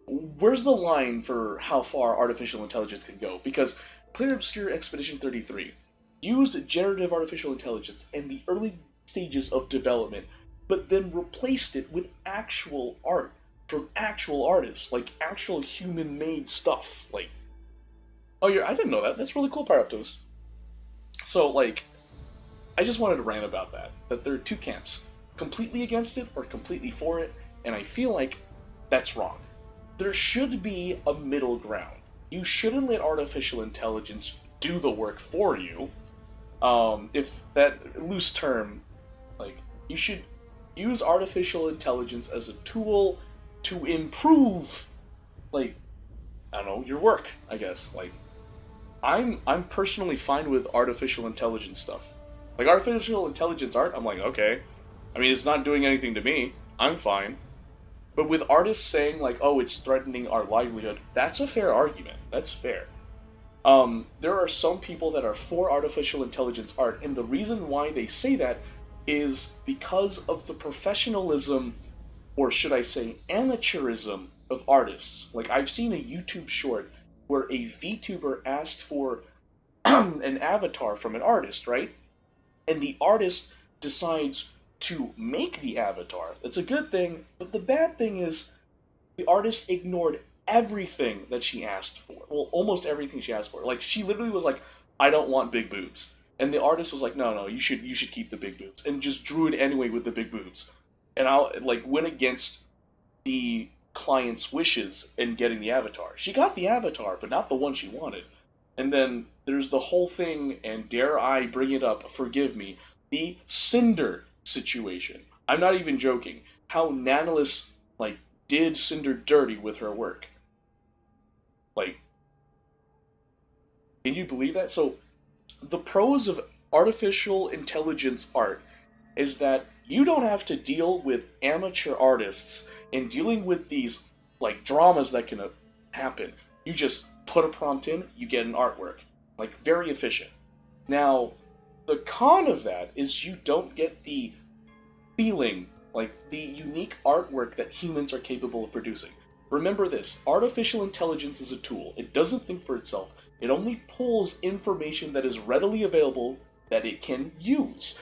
where's the line for how far artificial intelligence can go? Because Clear Obscure Expedition 33 used generative artificial intelligence in the early stages of development, but then replaced it with actual art from actual artists, like actual human-made stuff. Like, oh, I didn't know that. That's really cool, Pyroptos. So, like, I just wanted to rant about that. That there are two camps, completely against it or completely for it, and I feel like that's wrong. There should be a middle ground. You shouldn't let artificial intelligence do the work for you. If that loose term, like, you should use artificial intelligence as a tool to improve, like, I don't know, your work, I guess. Like, I'm personally fine with artificial intelligence stuff. Like, artificial intelligence art, I'm like, okay. I mean, it's not doing anything to me. I'm fine. But with artists saying, like, oh, it's threatening our livelihood, that's a fair argument. That's fair. There are some people that are for artificial intelligence art, and the reason why they say that is because of the professionalism, or should I say amateurism, of artists. Like, I've seen a YouTube short where a VTuber asked for an avatar from an artist, right? And the artist decides to make the avatar. That's a good thing, but the bad thing is the artist ignored everything that she asked for. Well, almost everything she asked for. Like, she literally was like, I don't want big boobs. And the artist was like, no, you should keep the big boobs. And just drew it anyway with the big boobs. And went against the client's wishes in getting the avatar. She got the avatar, but not the one she wanted. And then there's the whole thing, and dare I bring it up, forgive me, the Cinder situation. I'm not even joking. How Nanolis, like, did Cinder dirty with her work. Like, can you believe that? So, the pros of artificial intelligence art is that you don't have to deal with amateur artists and dealing with these, like, dramas that can happen. You just put a prompt in, you get an artwork. Like, very efficient. Now, the con of that is you don't get the feeling, like, the unique artwork that humans are capable of producing. Remember this, artificial intelligence is a tool. It doesn't think for itself. It only pulls information that is readily available that it can use.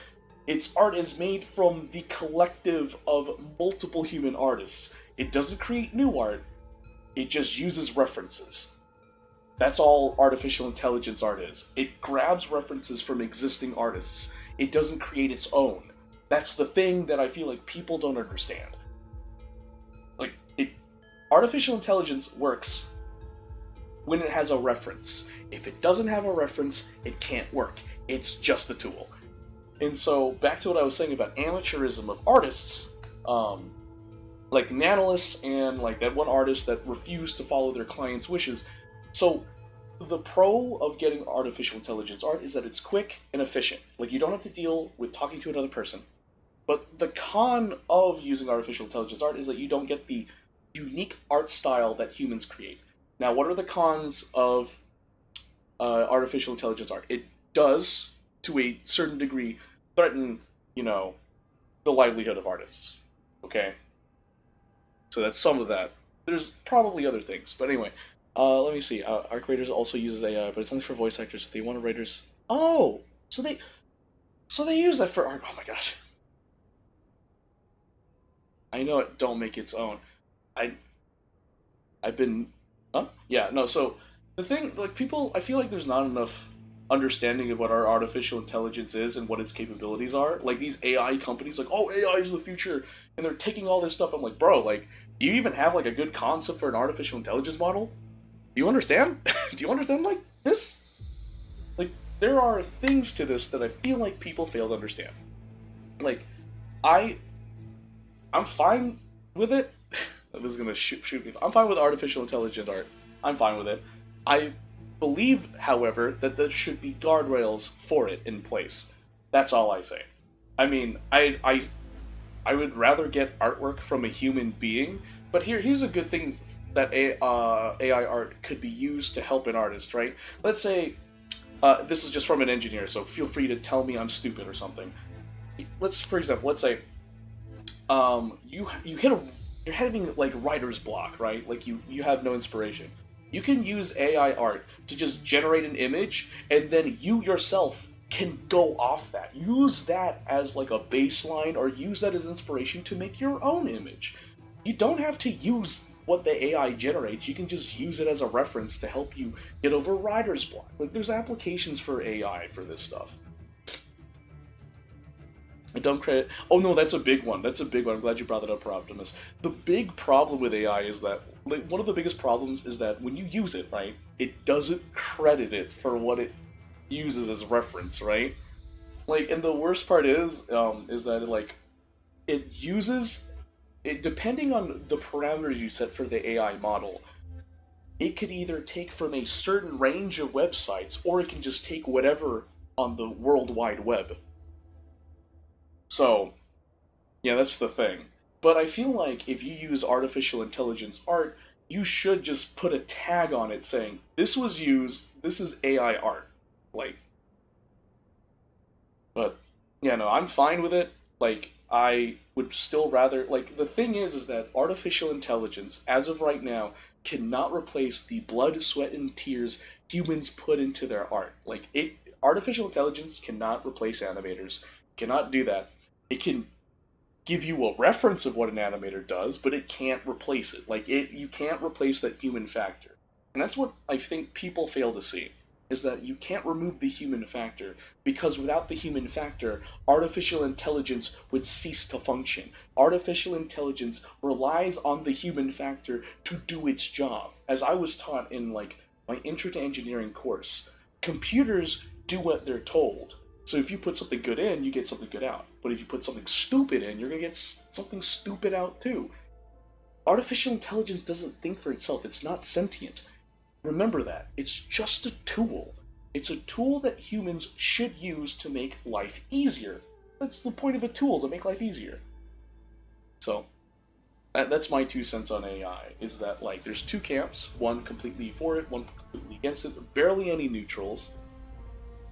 Its art is made from the collective of multiple human artists. It doesn't create new art, it just uses references. That's all artificial intelligence art is. It grabs references from existing artists. It doesn't create its own. That's the thing that I feel like people don't understand. Like, artificial intelligence works when it has a reference. If it doesn't have a reference, it can't work. It's just a tool. And so, back to what I was saying about amateurism of artists, like Nanolis and like that one artist that refused to follow their client's wishes. So, the pro of getting artificial intelligence art is that it's quick and efficient. Like, you don't have to deal with talking to another person. But the con of using artificial intelligence art is that you don't get the unique art style that humans create. Now, what are the cons of artificial intelligence art? It does, to a certain degree, threaten, the livelihood of artists. Okay? So that's some of that. There's probably other things. But anyway, let me see. Arc Raiders also uses AI, but it's only for voice actors. If they want writers... Oh! So they use that for art. Oh my gosh. I know it don't make its own. I've been... Huh? Yeah, no, so... The thing, like, people... I feel like there's not enough understanding of what our artificial intelligence is and what its capabilities are. Like, these AI companies, like, oh, AI is the future, and they're taking all this stuff. I'm like, bro, like, do you even have, like, a good concept for an artificial intelligence model? Do you understand? Do you understand, like, this? Like, there are things to this that I feel like people fail to understand. Like, I'm fine with it. This is gonna shoot me. I'm fine with artificial intelligent art. I'm fine with it. believe, however, that there should be guardrails for it in place. That's all I say. I mean, I would rather get artwork from a human being, but here's a good thing that AI art could be used to help an artist, right? Let's say, this is just from an engineer, so feel free to tell me I'm stupid or something. For example, let's say, you're having like writer's block, right? Like you have no inspiration. You can use AI art to just generate an image, and then you yourself can go off that. Use that as like a baseline, or use that as inspiration to make your own image. You don't have to use what the AI generates, you can just use it as a reference to help you get over writer's block. Like, there's applications for AI for this stuff. I don't credit... Oh no, that's a big one. That's a big one. I'm glad you brought that up, Optimus. The big problem with AI is that, like, one of the biggest problems is that when you use it, right, it doesn't credit it for what it uses as reference, right? Like, and the worst part is that, it uses... depending on the parameters you set for the AI model, it could either take from a certain range of websites, or it can just take whatever on the World Wide Web. So, yeah, that's the thing. But I feel like if you use artificial intelligence art, you should just put a tag on it saying, this was used, this is AI art. Like, but, yeah, no, I'm fine with it. Like, I would still rather, like, the thing is that artificial intelligence, as of right now, cannot replace the blood, sweat, and tears humans put into their art. Like, artificial intelligence cannot replace animators, cannot do that. It can give you a reference of what an animator does, but it can't replace it. Like, you can't replace that human factor. And that's what I think people fail to see, is that you can't remove the human factor, because without the human factor, artificial intelligence would cease to function. Artificial intelligence relies on the human factor to do its job. As I was taught in, like, my Intro to Engineering course, computers do what they're told. So if you put something good in, you get something good out. But if you put something stupid in, you're going to get something stupid out too. Artificial intelligence doesn't think for itself. It's not sentient. Remember that. It's just a tool. It's a tool that humans should use to make life easier. That's the point of a tool, to make life easier. So, that's my 2 cents on AI, is that, like, there's 2 camps, one completely for it, one completely against it, barely any neutrals,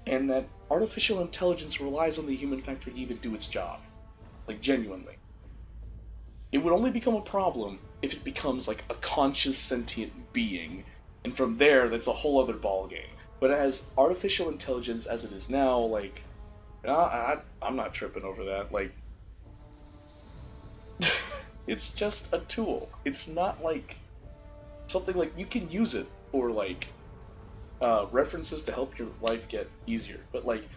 and that artificial intelligence relies on the human factor to even do its job. Like, genuinely. It would only become a problem if it becomes, like, a conscious sentient being, and from there, that's a whole other ballgame. But as artificial intelligence as it is now, like, I'm not tripping over that. Like, it's just a tool. It's not like something like you can use it for, like, references to help your life get easier. But, like,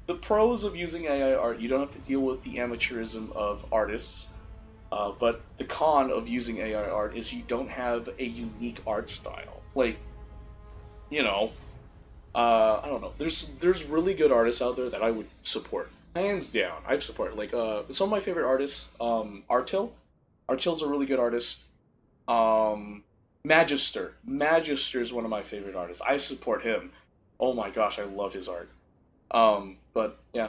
the pros of using AI art, you don't have to deal with the amateurism of artists. But the con of using AI art is you don't have a unique art style. Like, you know, I don't know. There's really good artists out there that I would support. Hands down, I'd support. Like, some of my favorite artists, Artil. Artil's a really good artist. Magister. Magister is one of my favorite artists. I support him. Oh my gosh, I love his art. But, yeah.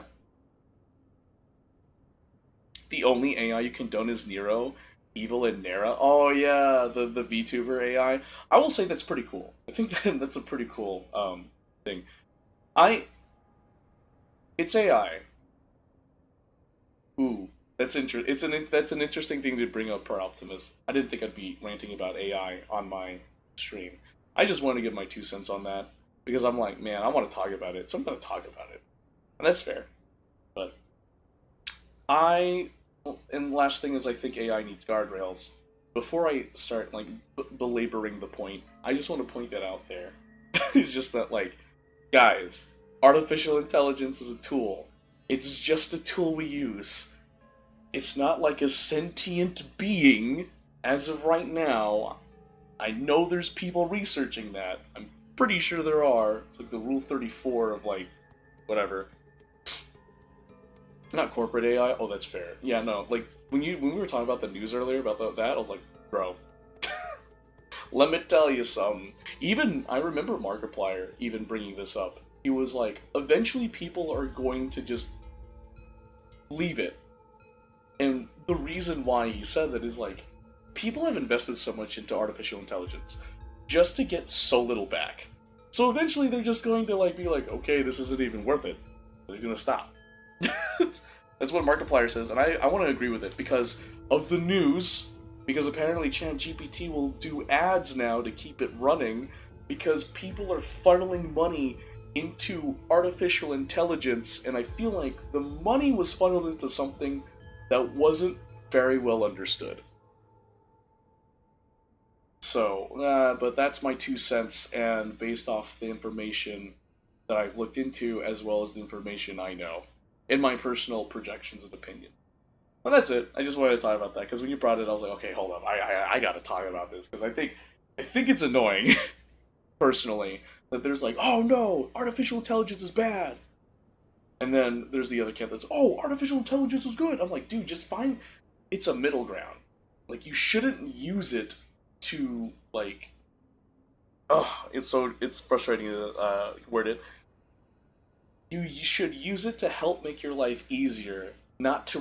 The only AI you condone is Nero, Evil, and Nera. Oh yeah, the VTuber AI. I will say that's pretty cool. I think that's a pretty cool thing. It's AI. Ooh, that's that's an interesting thing to bring up, Per Optimus. I didn't think I'd be ranting about AI on my stream. I just want to give my 2 cents on that because I'm like, man, I want to talk about it, so I'm going to talk about it, and that's fair. But and last thing is, I think AI needs guardrails. Before I start, like, belaboring the point, I just want to point that out there. It's just that, like, guys, artificial intelligence is a tool. It's just a tool we use. It's not like a sentient being, as of right now. I know there's people researching that. I'm pretty sure there are. It's like the Rule 34 of, like, whatever. Not corporate AI. Oh, that's fair. Yeah, no. Like when we were talking about the news earlier about that, I was like, bro, Let me tell you something. Even, I remember Markiplier even bringing this up. He was like, eventually people are going to just leave it. And the reason why he said that is like, people have invested so much into artificial intelligence just to get so little back. So eventually they're just going to like be like, okay, this isn't even worth it. They're gonna stop. That's what Markiplier says, and I want to agree with it because of the news, because apparently ChatGPT will do ads now to keep it running, because people are funneling money into artificial intelligence, and I feel like the money was funneled into something that wasn't very well understood. So, but that's my 2 cents, and based off the information that I've looked into, as well as the information I know, in my personal projections and opinion. Well, that's it. I just wanted to talk about that, because when you brought it, I was like, okay, hold up, I gotta talk about this, because I think it's annoying, personally, that there's like, oh no, artificial intelligence is bad. And then there's the other camp that's, oh, artificial intelligence is good. I'm like, dude, just find, it's a middle ground. Like, you shouldn't use it to, like, it's frustrating to word it. You should use it to help make your life easier, not to